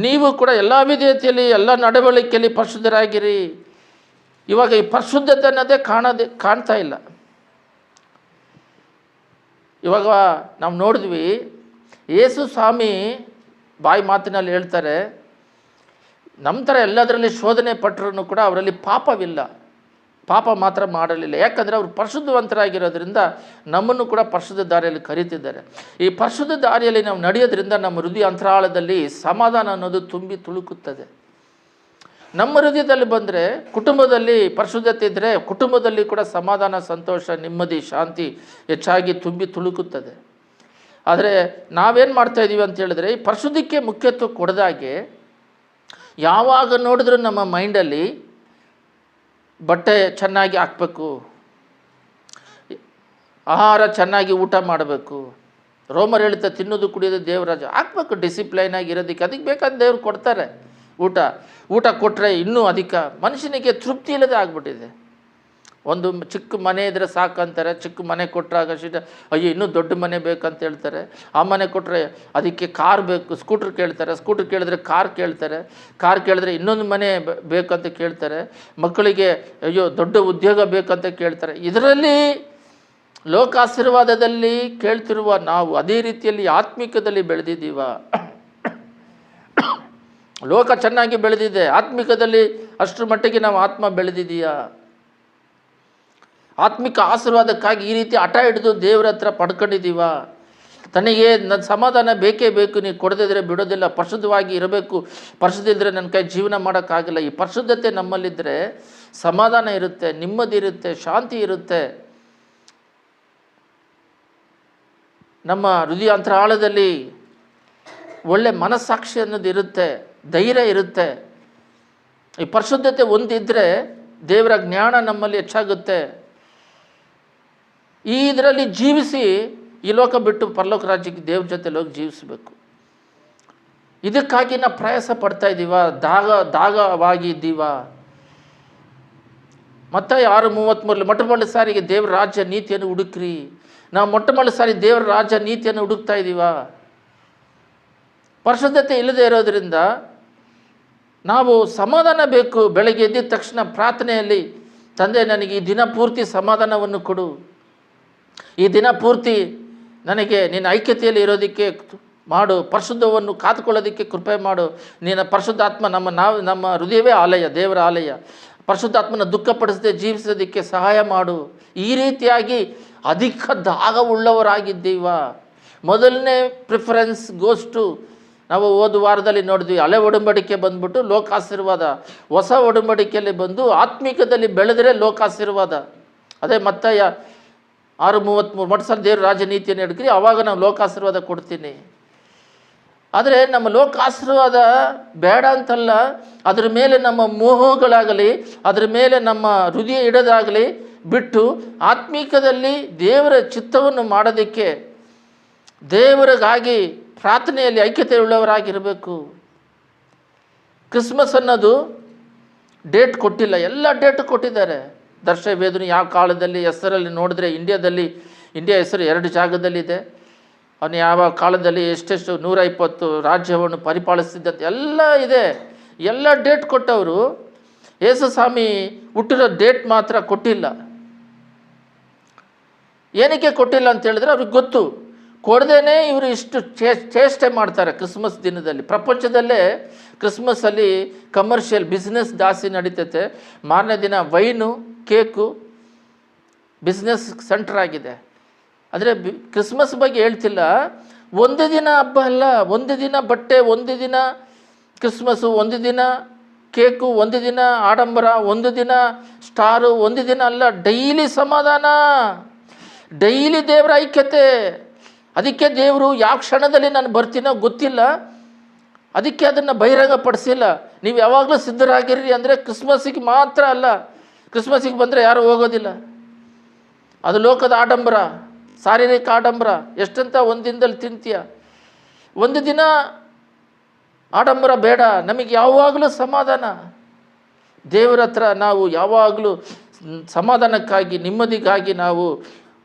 Speaker 1: ನೀವು ಕೂಡ ಎಲ್ಲ ವಿಧೇಯತೆಯಲ್ಲಿ ಎಲ್ಲ ನಡವಳಿಕೆಯಲ್ಲಿ ಪರಿಶುದ್ಧರಾಗಿರಿ. ಇವಾಗ ಈ ಪರಿಶುದ್ಧತೆ ಅನ್ನೋದೇ ಕಾಣ್ತಾ ಇಲ್ಲ. ಇವಾಗ ನಾವು ನೋಡಿದ್ವಿ, ಯೇಸು ಸ್ವಾಮಿ ಬಾಯಿ ಮಾತಿನಲ್ಲಿ ಹೇಳ್ತಾರೆ, ನಮ್ಮ ಥರ ಎಲ್ಲದರಲ್ಲಿ ಶೋಧನೆ ಪಟ್ಟರೂ ಕೂಡ ಅವರಲ್ಲಿ ಪಾಪವಿಲ್ಲ, ಪಾಪ ಮಾತ್ರ ಮಾಡಲಿಲ್ಲ. ಯಾಕಂದರೆ ಅವರು ಪರಿಶುದ್ಧವಂತರಾಗಿರೋದ್ರಿಂದ ನಮ್ಮನ್ನು ಕೂಡ ಪರಿಶುದ್ಧ ದಾರಿಯಲ್ಲಿ ಕರೀತಿದ್ದಾರೆ. ಈ ಪರಿಶುದ್ಧ ದಾರಿಯಲ್ಲಿ ನಾವು ನಡೆಯೋದ್ರಿಂದ ನಮ್ಮ ಹೃದಯ ಅಂತರಾಳದಲ್ಲಿ ಸಮಾಧಾನ ಅನ್ನೋದು ತುಂಬಿ ತುಳುಕುತ್ತದೆ. ನಮ್ಮ ಹೃದಯದಲ್ಲಿ ಬಂದರೆ, ಕುಟುಂಬದಲ್ಲಿ ಪರಿಶುದ್ಧತೆ ಇದ್ದರೆ ಕುಟುಂಬದಲ್ಲಿ ಕೂಡ ಸಮಾಧಾನ, ಸಂತೋಷ, ನೆಮ್ಮದಿ, ಶಾಂತಿ ಹೆಚ್ಚಾಗಿ ತುಂಬಿ ತುಳುಕುತ್ತದೆ. ಆದರೆ ನಾವೇನು ಮಾಡ್ತಾಯಿದ್ದೀವಿ ಅಂತ ಹೇಳಿದ್ರೆ, ಈ ಪರಿಶುದ್ಧಕ್ಕೆ ಮುಖ್ಯತ್ವ ಕೊಡದಾಗೆ ಯಾವಾಗ ನೋಡಿದ್ರೂ ನಮ್ಮ ಮೈಂಡಲ್ಲಿ ಬಟ್ಟೆ ಚೆನ್ನಾಗಿ ಹಾಕಬೇಕು, ಆಹಾರ ಚೆನ್ನಾಗಿ ಊಟ ಮಾಡಬೇಕು, ರೋಮರ್ ಹೇಳ್ತಾ ತಿನ್ನೋದು ಕುಡಿಯೋದು ದೇವ್ರ ರಾಜ್ಯ. ಹಾಕ್ಬೇಕು ಡಿಸಿಪ್ಲೈನ್ ಆಗಿರೋದಕ್ಕೆ, ಅದಕ್ಕೆ ಬೇಕಾದ ದೇವ್ರು ಕೊಡ್ತಾರೆ. ಊಟ ಕೊಟ್ಟರೆ ಇನ್ನೂ ಅಧಿಕ. ಮನುಷ್ಯನಿಗೆ ತೃಪ್ತಿ ಇಲ್ಲದೆ ಆಗ್ಬಿಟ್ಟಿದೆ. ಒಂದು ಚಿಕ್ಕ ಮನೆ ಇದ್ದರೆ ಸಾಕಂತಾರೆ, ಚಿಕ್ಕ ಮನೆ ಕೊಟ್ಟರಾಗ ಅಯ್ಯೋ ಇನ್ನೂ ದೊಡ್ಡ ಮನೆ ಬೇಕಂತ ಹೇಳ್ತಾರೆ. ಆ ಮನೆ ಕೊಟ್ಟರೆ ಅದಕ್ಕೆ ಕಾರ್ ಬೇಕು, ಸ್ಕೂಟ್ರ್ ಕೇಳ್ತಾರೆ. ಸ್ಕೂಟ್ರ್ ಕೇಳಿದ್ರೆ ಕಾರ್ ಕೇಳ್ತಾರೆ. ಕಾರ್ ಕೇಳಿದ್ರೆ ಇನ್ನೊಂದು ಮನೆ ಬೇಕಂತ ಕೇಳ್ತಾರೆ. ಮಕ್ಕಳಿಗೆ ಅಯ್ಯೋ ದೊಡ್ಡ ಉದ್ಯೋಗ ಬೇಕಂತ ಕೇಳ್ತಾರೆ. ಇದರಲ್ಲಿ ಲೋಕಾಶೀರ್ವಾದದಲ್ಲಿ ಕೇಳ್ತಿರುವ ನಾವು ಅದೇ ರೀತಿಯಲ್ಲಿ ಆತ್ಮಿಕದಲ್ಲಿ ಬೆಳೆದಿದ್ದೀವ? ಲೋಕ ಚೆನ್ನಾಗಿ ಬೆಳೆದಿದೆ, ಆತ್ಮಿಕದಲ್ಲಿ ಅಷ್ಟರ ಮಟ್ಟಿಗೆ ನಾವು ಆತ್ಮ ಬೆಳೆದಿದೆಯಾ? ಆತ್ಮಿಕ ಆಶೀರ್ವಾದಕ್ಕಾಗಿ ಈ ರೀತಿ ಹಠ ಹಿಡಿದು ದೇವರ ಹತ್ರ ಪಡ್ಕೊಂಡಿದ್ದೀವ? ತನಗೆ ನನ್ನ ಸಮಾಧಾನ ಬೇಕೇ ಬೇಕು, ನೀವು ಕೊಡದಿದ್ರೆ ಬಿಡೋದಿಲ್ಲ, ಪರಿಶುದ್ಧವಾಗಿ ಇರಬೇಕು, ಪರಿಶುದ್ಧಿದ್ರೆ ನನ್ನ ಕೈ ಜೀವನ ಮಾಡೋಕ್ಕಾಗಲ್ಲ. ಈ ಪರಿಶುದ್ಧತೆ ನಮ್ಮಲ್ಲಿದ್ದರೆ ಸಮಾಧಾನ ಇರುತ್ತೆ, ನೆಮ್ಮದಿ ಇರುತ್ತೆ, ಶಾಂತಿ ಇರುತ್ತೆ. ನಮ್ಮ ಹೃದಯ ಅಂತರಾಳದಲ್ಲಿ ಒಳ್ಳೆ ಮನಸ್ಸಾಕ್ಷಿ ಅನ್ನೋದು ಇರುತ್ತೆ, ಧೈರ್ಯ ಇರುತ್ತೆ. ಈ ಪರಿಶುದ್ಧತೆ ಒಂದಿದ್ದರೆ ದೇವರ ಜ್ಞಾನ ನಮ್ಮಲ್ಲಿ ಹೆಚ್ಚಾಗುತ್ತೆ. ಈ ಇದರಲ್ಲಿ ಜೀವಿಸಿ ಈ ಲೋಕ ಬಿಟ್ಟು ಪರಲೋಕ ರಾಜ್ಯಕ್ಕೆ ದೇವ್ರ ಜೊತೆ ಹೋಗಿ ಜೀವಿಸಬೇಕು. ಇದಕ್ಕಾಗಿ ನಾವು ಪ್ರಯಾಸ ಪಡ್ತಾ ಇದ್ದೀವ, ದಾಗವಾಗಿ ಇದ್ದೀವ. ಮತ್ತೆ 6:33 ಮೊಟ್ಟಮೊದಲ ಸಾರಿಗೆ ದೇವರ ರಾಜ್ಯ ನೀತಿಯನ್ನು ಹುಡುಕ್ರಿ. ನಾವು ಮೊಟ್ಟಮೊದಲ ಸಾರಿ ದೇವರ ರಾಜ್ಯ ನೀತಿಯನ್ನು ಹುಡುಕ್ತಾ ಇದ್ದೀವ. ಪರಿಶುದ್ಧತೆ ಇಲ್ಲದೆ ಇರೋದರಿಂದ ನಾವು ಸಮಾಧಾನ ಬೇಕು. ಬೆಳಗ್ಗೆ ಎದ್ದಿದ ತಕ್ಷಣ ಪ್ರಾರ್ಥನೆಯಲ್ಲಿ, ತಂದೆ ನನಗೆ ಈ ದಿನ ಪೂರ್ತಿ ಸಮಾಧಾನವನ್ನು ಕೊಡು, ಈ ದಿನ ಪೂರ್ತಿ ನನಗೆ ನಿನ್ನ ಐಕ್ಯತೆಯಲ್ಲಿ ಇರೋದಕ್ಕೆ ಮಾಡು, ಪರಿಶುದ್ಧವನ್ನು ಕಾದುಕೊಳ್ಳೋದಕ್ಕೆ ಕೃಪೆ ಮಾಡು. ನಿನ್ನ ಪರಿಶುದ್ಧಾತ್ಮ ನಮ್ಮ ಹೃದಯವೇ ಆಲಯ, ದೇವರ ಆಲಯ. ಪರಿಶುದ್ಧಾತ್ಮನ ದುಃಖಪಡಿಸದೆ ಜೀವಿಸೋದಕ್ಕೆ ಸಹಾಯ ಮಾಡು. ಈ ರೀತಿಯಾಗಿ ಅಧಿಕ ದಾಗವುಳ್ಳವರಾಗಿದ್ದೀವ. ಮೊದಲನೇ ಪ್ರಿಫರೆನ್ಸ್ ಗೋಸ್ಟು ನಾವು ಹೋದ ವಾರದಲ್ಲಿ ನೋಡಿದ್ವಿ. ಹಳೆ ಒಡಂಬಡಿಕೆ ಬಂದ್ಬಿಟ್ಟು ಲೋಕಾಶೀರ್ವಾದ, ಹೊಸ ಒಡಂಬಡಿಕೆಯಲ್ಲಿ ಬಂದು ಆತ್ಮಿಕದಲ್ಲಿ ಬೆಳೆದರೆ ಲೋಕಾಶೀರ್ವಾದ. ಅದೇ ಮತ್ತಾಯ 6:33 ಮೊಟ್ಟ ದೇವ್ರ ರಾಜನೀತಿಯನ್ನು ಹಿಡ್ಕ್ರಿ, ಆವಾಗ ನಾವು ಲೋಕಾಶೀರ್ವಾದ ಕೊಡ್ತೀನಿ. ಆದರೆ ನಮ್ಮ ಲೋಕಾಶೀರ್ವಾದ ಬೇಡ ಅಂತಲ್ಲ, ಅದ್ರ ಮೇಲೆ ನಮ್ಮ ಮೋಹಗಳಾಗಲಿ, ಅದ್ರ ಮೇಲೆ ನಮ್ಮ ಹೃದಯ ಇಡೋದಾಗಲಿ ಬಿಟ್ಟು ಆತ್ಮೀಕದಲ್ಲಿ ದೇವರ ಚಿತ್ತವನ್ನು ಮಾಡೋದಕ್ಕೆ, ದೇವರಿಗಾಗಿ ಪ್ರಾರ್ಥನೆಯಲ್ಲಿ ಐಕ್ಯತೆ ಉಳ್ಳವರಾಗಿರಬೇಕು. ಕ್ರಿಸ್ಮಸ್ ಅನ್ನೋದು ಡೇಟ್ ಕೊಟ್ಟಿಲ್ಲ, ಎಲ್ಲ ಡೇಟ್ ಕೊಟ್ಟಿದ್ದಾರೆ. ದರ್ಶ ವೇದನೆ ಯಾವ ಕಾಲದಲ್ಲಿ ಹೆಸರಲ್ಲಿ ನೋಡಿದ್ರೆ ಇಂಡಿಯಾ ಹೆಸರು 2 ಜಾಗದಲ್ಲಿದೆ. ಅವನು ಯಾವ ಕಾಲದಲ್ಲಿ ಎಷ್ಟೆಷ್ಟು 120 ರಾಜ್ಯವನ್ನು ಪರಿಪಾಲಿಸಿದ್ದಂತೆ ಎಲ್ಲ ಇದೆ. ಎಲ್ಲ ಡೇಟ್ ಕೊಟ್ಟವರು ಯೇಸು ಸ್ವಾಮಿ ಹುಟ್ಟಿರೋ ಡೇಟ್ ಮಾತ್ರ ಕೊಟ್ಟಿಲ್ಲ. ಏನಕ್ಕೆ ಕೊಟ್ಟಿಲ್ಲ ಅಂತ ಹೇಳಿದ್ರೆ ಅವ್ರಿಗೆ ಗೊತ್ತು, ಕೊಡದೇನೆ ಇವರು ಇಷ್ಟು ಚೇಷ್ಟೆ ಮಾಡ್ತಾರೆ ಕ್ರಿಸ್ಮಸ್ ದಿನದಲ್ಲಿ. ಪ್ರಪಂಚದಲ್ಲೇ ಕ್ರಿಸ್ಮಸ್ಸಲ್ಲಿ ಕಮರ್ಷಿಯಲ್ ಬಿಸ್ನೆಸ್ ಜಾಸ್ತಿ ನಡೀತೈತೆ. ಮಾರನೇ ದಿನ ವೈನು, ಕೇಕು ಬಿಸ್ನೆಸ್ ಸೆಂಟರ್ ಆಗಿದೆ. ಆದರೆ ಕ್ರಿಸ್ಮಸ್ ಬಗ್ಗೆ ಹೇಳ್ತಿಲ್ಲ. ಒಂದು ದಿನ ಹಬ್ಬ ಅಲ್ಲ, ಒಂದು ದಿನ ಬಟ್ಟೆ, ಒಂದು ದಿನ ಕ್ರಿಸ್ಮಸ್ಸು, ಒಂದು ದಿನ ಕೇಕು, ಒಂದು ದಿನ ಆಡಂಬರ, ಒಂದು ದಿನ ಸ್ಟಾರು, ಒಂದು ದಿನ ಅಲ್ಲ, ಡೈಲಿ ಸಮಾಧಾನ, ಡೈಲಿ ದೇವರ ಐಕ್ಯತೆ. ಅದಕ್ಕೆ ದೇವರು ಯಾವ ಕ್ಷಣದಲ್ಲಿ ನಾನು ಬರ್ತೀನೋ ಗೊತ್ತಿಲ್ಲ, ಅದಕ್ಕೆ ಅದನ್ನು ಬಹಿರಂಗಪಡಿಸಿಲ್ಲ. ನೀವು ಯಾವಾಗಲೂ ಸಿದ್ಧರಾಗಿರ್ರಿ ಅಂದರೆ ಕ್ರಿಸ್ಮಸ್ಸಿಗೆ ಮಾತ್ರ ಅಲ್ಲ. ಕ್ರಿಸ್ಮಸ್ಸಿಗೆ ಬಂದರೆ ಯಾರೂ ಹೋಗೋದಿಲ್ಲ. ಅದು ಲೋಕದ ಆಡಂಬರ, ಶಾರೀರಿಕ ಆಡಂಬರ. ಎಷ್ಟಂತ ಒಂದು ದಿನದಲ್ಲಿ ತಿಂತೀಯ. ಒಂದು ದಿನ ಆಡಂಬರ ಬೇಡ, ನಮಗೆ ಯಾವಾಗಲೂ ಸಮಾಧಾನ. ದೇವರ ಹತ್ರ ನಾವು ಯಾವಾಗಲೂ ಸಮಾಧಾನಕ್ಕಾಗಿ, ನೆಮ್ಮದಿಗಾಗಿ ನಾವು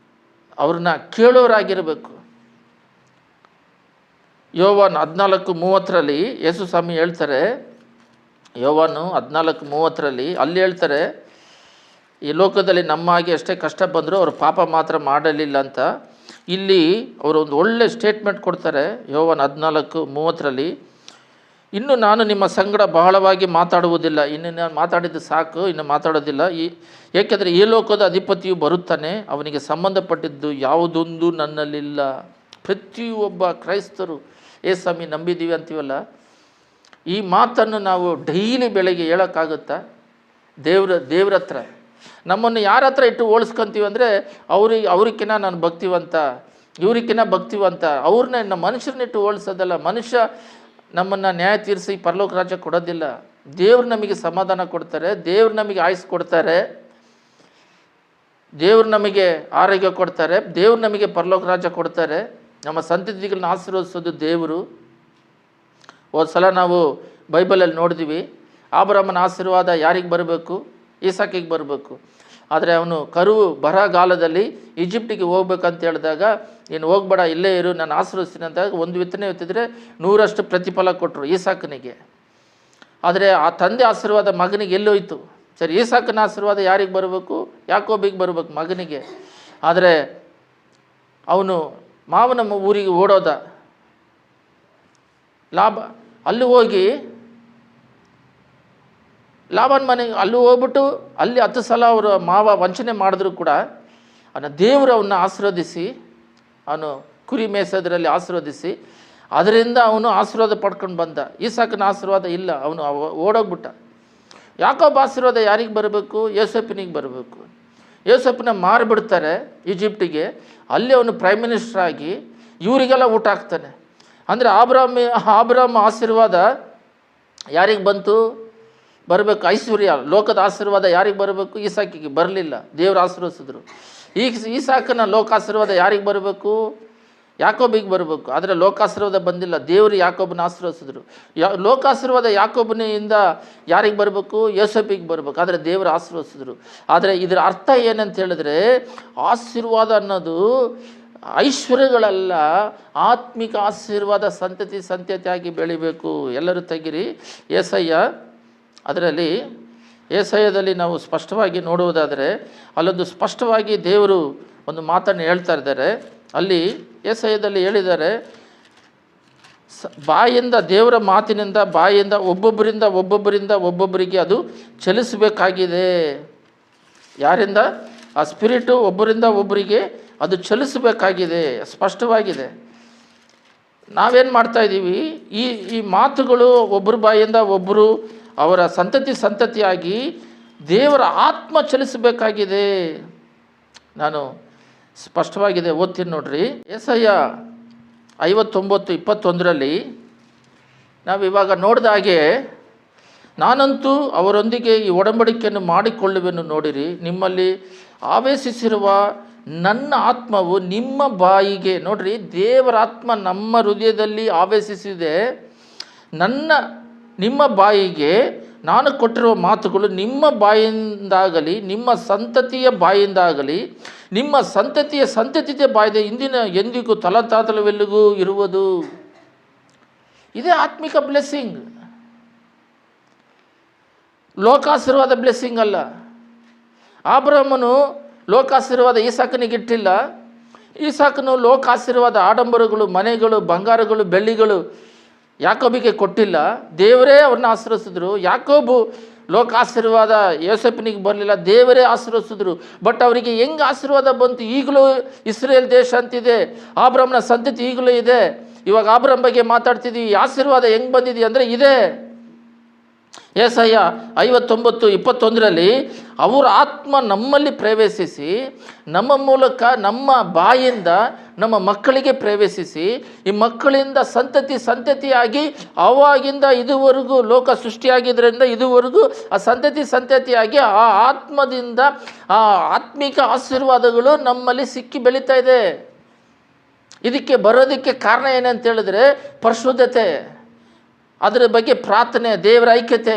Speaker 1: ಅವ್ರನ್ನ ಕೇಳೋರಾಗಿರಬೇಕು. ಯೋವಾನ್ 14:30 ಯೇಸು ಸ್ವಾಮಿ ಹೇಳ್ತಾರೆ, ಯೋವಾನು 14:30 ಅಲ್ಲಿ ಹೇಳ್ತಾರೆ, ಈ ಲೋಕದಲ್ಲಿ ನಮ್ಮ ಹಾಗೆ ಎಷ್ಟೇ ಕಷ್ಟ ಬಂದರೂ ಅವರು ಪಾಪ ಮಾತ್ರ ಮಾಡಲಿಲ್ಲ ಅಂತ. ಇಲ್ಲಿ ಅವರು ಒಂದು ಒಳ್ಳೆ ಸ್ಟೇಟ್ಮೆಂಟ್ ಕೊಡ್ತಾರೆ. ಯೋವಾನ್ 14:30 ಇನ್ನು ನಾನು ನಿಮ್ಮ ಸಂಗಡ ಬಹಳವಾಗಿ ಮಾತಾಡುವುದಿಲ್ಲ, ಇನ್ನು ನಾನು ಮಾತಾಡಿದ್ದು ಸಾಕು, ಇನ್ನು ಮಾತಾಡೋದಿಲ್ಲ. ಏಕೆಂದರೆ ಈ ಲೋಕದ ಅಧಿಪತಿಯು ಬರುತ್ತಾನೆ, ಅವನಿಗೆ ಸಂಬಂಧಪಟ್ಟಿದ್ದು ಯಾವುದೊಂದು ನನ್ನಲ್ಲಿಲ್ಲ. ಪ್ರತಿಯೊಬ್ಬ ಕ್ರೈಸ್ತರು ಏಸ್ವಾಮಿ ನಂಬಿದ್ದೀವಿ ಅಂತೀವಲ್ಲ, ಈ ಮಾತನ್ನು ನಾವು ಡೈಲಿ ಬೆಳಗ್ಗೆ ಹೇಳೋಕ್ಕಾಗುತ್ತಾ? ದೇವ್ರ ಹತ್ರ ನಮ್ಮನ್ನು ಯಾರ ಹತ್ರ ಇಟ್ಟು ಹೋಲಿಸ್ಕೊತೀವಿ ಅಂದರೆ ಅವ್ರಿಗಿನ್ನ ನಾನು ಭಕ್ತಿವಂತ, ಇವ್ರಿಗಿನ್ನ ಭಕ್ತಿವಂತ, ಅವ್ರನ್ನೇ ನಮ್ಮ ಮನುಷ್ಯರನ್ನಿಟ್ಟು ಹೋಲಿಸೋದಲ್ಲ. ಮನುಷ್ಯ ನಮ್ಮನ್ನು ನ್ಯಾಯ ತೀರಿಸಿ ಪರಲೋಕ ರಾಜ್ಯ ಕೊಡೋದಿಲ್ಲ. ದೇವ್ರು ನಮಗೆ ಸಮಾಧಾನ ಕೊಡ್ತಾರೆ, ದೇವ್ರು ನಮಗೆ ಆಯುಸ್ ಕೊಡ್ತಾರೆ, ದೇವ್ರು ನಮಗೆ ಆರೋಗ್ಯ ಕೊಡ್ತಾರೆ, ದೇವ್ರು ನಮಗೆ ಪರಲೋಕ ರಾಜ್ಯ ಕೊಡ್ತಾರೆ. ನಮ್ಮ ಸಂತತಿಗಳನ್ನ ಆಶೀರ್ವದಿಸೋದು ದೇವರು. ಹೋದ ಸಲ ನಾವು ಬೈಬಲಲ್ಲಿ ನೋಡಿದ್ವಿ, ಅಬ್ರಹಾಮನ ಆಶೀರ್ವಾದ ಯಾರಿಗೆ ಬರಬೇಕು? ಇಸಾಕಿಗೆ ಬರಬೇಕು. ಆದರೆ ಅವನು ಬರಗಾಲದಲ್ಲಿ ಈಜಿಪ್ಟಿಗೆ ಹೋಗ್ಬೇಕಂತ ಹೇಳಿದಾಗ, ನೀನು ಹೋಗ್ಬೇಡ, ಇಲ್ಲೇ ಇರು, ನಾನು ಆಶೀರ್ವದಿಸ್ತೀನಿ ಅಂದಾಗ ಒಂದು ವಿತ್ತನೆ ಎತ್ತಿದ್ರೆ 100ರಷ್ಟು ಪ್ರತಿಫಲ ಕೊಟ್ಟರು ಈಸಾಕನಿಗೆ. ಆದರೆ ಆ ತಂದೆ ಆಶೀರ್ವಾದ ಮಗನಿಗೆ ಎಲ್ಲೋಯ್ತು? ಸರಿ, ಈಸಾಕನ ಆಶೀರ್ವಾದ ಯಾರಿಗೆ ಬರಬೇಕು? ಯಾಕೋಬಿಗೆ ಬರಬೇಕು, ಮಗನಿಗೆ. ಆದರೆ ಅವನು ಮಾವನ ಊರಿಗೆ ಓಡೋದ. ಅಲ್ಲಿ ಹೋಗಿ ಲಾಬಾನ್ ಮನೆಗೆ ಹೋಗ್ಬಿಟ್ಟು ಅಲ್ಲಿ 10 ಸಲ ಅವರು ಮಾವ ವಂಚನೆ ಮಾಡಿದ್ರು ಕೂಡ ದೇವರು ಅವನ್ನ ಆಶೀರ್ವದಿಸಿ, ಅವನು ಕುರಿ ಮೇಯಿಸೋದ್ರಲ್ಲಿ ಆಶೀರ್ವದಿಸಿ, ಅದರಿಂದ ಅವನು ಆಶೀರ್ವಾದ ಪಡ್ಕೊಂಡು ಬಂದ. ಈಸಾಕನ ಆಶೀರ್ವಾದ ಇಲ್ಲ, ಅವನು ಓಡೋಗ್ಬಿಟ್ಟ. ಯಾಕೋಬ ಆಶೀರ್ವಾದ ಯಾರಿಗೆ ಬರಬೇಕು? ಯೋಸೇಫನಿಗೆ ಬರಬೇಕು. ಯೋಸೇಫನ ಮಾರಿಬಿಡ್ತಾರೆ ಈಜಿಪ್ಟಿಗೆ. ಅಲ್ಲಿ ಅವನು ಪ್ರೈಮ್ ಮಿನಿಸ್ಟರ್ ಆಗಿ ಇವರಿಗೆಲ್ಲ ಊಟ ಹಾಕ್ತಾನೆ. ಅಂದರೆ ಅಬ್ರಹಾಮ ಆಶೀರ್ವಾದ ಯಾರಿಗೆ ಬಂತು? ಬರಬೇಕು ಐಶ್ವರ್ಯ, ಲೋಕದ ಆಶೀರ್ವಾದ ಯಾರಿಗೆ ಬರಬೇಕು? ಈಸಾಕಿಗೆ ಬರಲಿಲ್ಲ, ದೇವರು ಆಶೀರ್ವದಿಸಿದ್ರು. ಈಸಾಕನ ಲೋಕಾಶೀರ್ವಾದ ಯಾರಿಗೆ ಬರಬೇಕು? ಯಾಕೋಬಿಗೆ ಬರಬೇಕು. ಆದರೆ ಲೋಕಾಶೀರ್ವಾದ ಬಂದಿಲ್ಲ, ದೇವರು ಯಾಕೋಬನ ಆಶೀರ್ವದಿಸಿದ್ರು. ಲೋಕಾಶೀರ್ವಾದ ಯಾಕೋಬನಿಂದ ಯಾರಿಗೆ ಬರಬೇಕು? ಯೋಸೇಫಿಗೆ ಬರಬೇಕು. ಆದರೆ ದೇವರು ಆಶೀರ್ವದಿಸಿದ್ರು. ಆದರೆ ಇದರ ಅರ್ಥ ಏನಂತ ಹೇಳಿದ್ರೆ, ಆಶೀರ್ವಾದ ಅನ್ನೋದು ಐಶ್ವರ್ಯಗಳಲ್ಲ, ಆತ್ಮಿಕ ಆಶೀರ್ವಾದ ಸಂತತಿಯಾಗಿ ಬೆಳಿಬೇಕು. ಎಲ್ಲರೂ ತೆಗಿರಿ ಅದರಲ್ಲಿ ಏಸಾಯದಲ್ಲಿ ನಾವು ಸ್ಪಷ್ಟವಾಗಿ ನೋಡುವುದಾದರೆ, ಅಲ್ಲೊಂದು ಸ್ಪಷ್ಟವಾಗಿ ದೇವರು ಒಂದು ಮಾತನ್ನು ಹೇಳ್ತಾ ಇದ್ದಾರೆ. ಅಲ್ಲಿ ಏಸಾಯದಲ್ಲಿ ಹೇಳಿದ್ದಾರೆ, ಬಾಯಿಂದ, ದೇವರ ಮಾತಿನಿಂದ ಬಾಯಿಂದ ಒಬ್ಬೊಬ್ಬರಿಗೆ ಅದು ಚಲಿಸಬೇಕಾಗಿದೆ. ಯಾರಿಂದ? ಆ ಸ್ಪಿರಿಟು ಒಬ್ಬರಿಂದ ಒಬ್ಬರಿಗೆ ಅದು ಚಲಿಸಬೇಕಾಗಿದೆ, ಸ್ಪಷ್ಟವಾಗಿದೆ. ನಾವೇನು ಮಾಡ್ತಾ ಇದ್ದೀವಿ? ಈ ಮಾತುಗಳು ಒಬ್ಬರ ಬಾಯಿಂದ ಒಬ್ಬರು ಅವರ ಸಂತತಿಯಾಗಿ ದೇವರ ಆತ್ಮ ಚಲಿಸಬೇಕಾಗಿದೆ. ನಾನು ಸ್ಪಷ್ಟವಾಗಿದೆ, ಓದ್ತೀನಿ ನೋಡ್ರಿ. ಏಸಾಯ 59:21 ನಾವು ಇವಾಗ ನೋಡಿದ ಹಾಗೆ, ನಾನಂತೂ ಅವರೊಂದಿಗೆ ಈ ಒಡಂಬಡಿಕೆಯನ್ನು ಮಾಡಿಕೊಳ್ಳುವೆನು ನೋಡಿರಿ, ನಿಮ್ಮಲ್ಲಿ ಆವೇಶಿಸಿರುವ ನನ್ನ ಆತ್ಮವು ನಿಮ್ಮ ಬಾಯಿಗೆ, ನೋಡ್ರಿ, ದೇವರ ಆತ್ಮ ನಮ್ಮ ಹೃದಯದಲ್ಲಿ ಆವೇಶಿಸಿದೆ. ನಿಮ್ಮ ಬಾಯಿಗೆ ನಾನು ಕೊಟ್ಟಿರುವ ಮಾತುಗಳು ನಿಮ್ಮ ಬಾಯಿಂದಾಗಲಿ, ನಿಮ್ಮ ಸಂತತಿಯ ಬಾಯಿಂದಾಗಲಿ, ನಿಮ್ಮ ಸಂತತಿಯ ಬಾಯಿದ ಇಂದಿನ ಎಂದಿಗೂ ತಲತಾತಲವೆಲ್ಲಿಗೂ ಇರುವುದು. ಇದೇ ಆತ್ಮಿಕ ಬ್ಲೆಸ್ಸಿಂಗ್, ಲೋಕಾಶೀರ್ವಾದ ಬ್ಲೆಸ್ಸಿಂಗ್ ಅಲ್ಲ. ಅಬ್ರಹಾಮನು ಲೋಕಾಶೀರ್ವಾದ ಈಸಾಕನಿಗಿಟ್ಟಿಲ್ಲ. ಈಸಾಕನು ಲೋಕಾಶೀರ್ವಾದ, ಆಡಂಬರಗಳು, ಮನೆಗಳು, ಬಂಗಾರಗಳು, ಬೆಳ್ಳಿಗಳು ಯಾಕೋಬಿಗೆ ಕೊಟ್ಟಿಲ್ಲ. ದೇವರೇ ಅವ್ರನ್ನ ಆಶೀರ್ವದಿಸಿದ್ರು. ಯಾಕೋಬು ಲೋಕಾಶೀರ್ವಾದ ಯೋಸೇಫನಿಗೆ ಬರಲಿಲ್ಲ, ದೇವರೇ ಆಶೀರ್ವದಿಸಿದ್ರು. ಬಟ್ ಅವರಿಗೆ ಹೆಂಗೆ ಆಶೀರ್ವಾದ ಬಂತು? ಈಗಲೂ ಇಸ್ರೇಲ್ ದೇಶ ಅಂತಿದೆ, ಅಬ್ರಹಾಮನ ಸಂತತಿ ಈಗಲೂ ಇದೆ. ಇವಾಗ ಅಬ್ರಹಾಮ್ ಬಗ್ಗೆ ಮಾತಾಡ್ತಿದ್ದೀವಿ. ಆಶೀರ್ವಾದ ಹೆಂಗೆ ಬಂದಿದೆ ಅಂದರೆ ಇದೆ. ಏಸಾಯ 59:21 ಅವರ ಆತ್ಮ ನಮ್ಮಲ್ಲಿ ಪ್ರವೇಶಿಸಿ, ನಮ್ಮ ಮೂಲಕ, ನಮ್ಮ ಬಾಯಿಂದ ನಮ್ಮ ಮಕ್ಕಳಿಗೆ ಪ್ರವೇಶಿಸಿ, ಈ ಮಕ್ಕಳಿಂದ ಸಂತತಿಯಾಗಿ ಅವಾಗಿಂದ ಇದುವರೆಗೂ ಲೋಕ ಸೃಷ್ಟಿಯಾಗಿದ್ದರಿಂದ ಇದುವರೆಗೂ ಆ ಸಂತತಿಯಾಗಿ ಆ ಆತ್ಮದಿಂದ ಆ ಆತ್ಮಿಕ ಆಶೀರ್ವಾದಗಳು ನಮ್ಮಲ್ಲಿ ಸಿಕ್ಕಿ ಬೆಳೀತಾ ಇದೆ. ಇದಕ್ಕೆ ಬರೋದಕ್ಕೆ ಕಾರಣ ಏನಂತ ಹೇಳಿದ್ರೆ ಪರಿಶುದ್ಧತೆ, ಅದರ ಬಗ್ಗೆ ಪ್ರಾರ್ಥನೆ, ದೇವರ ಐಕ್ಯತೆ.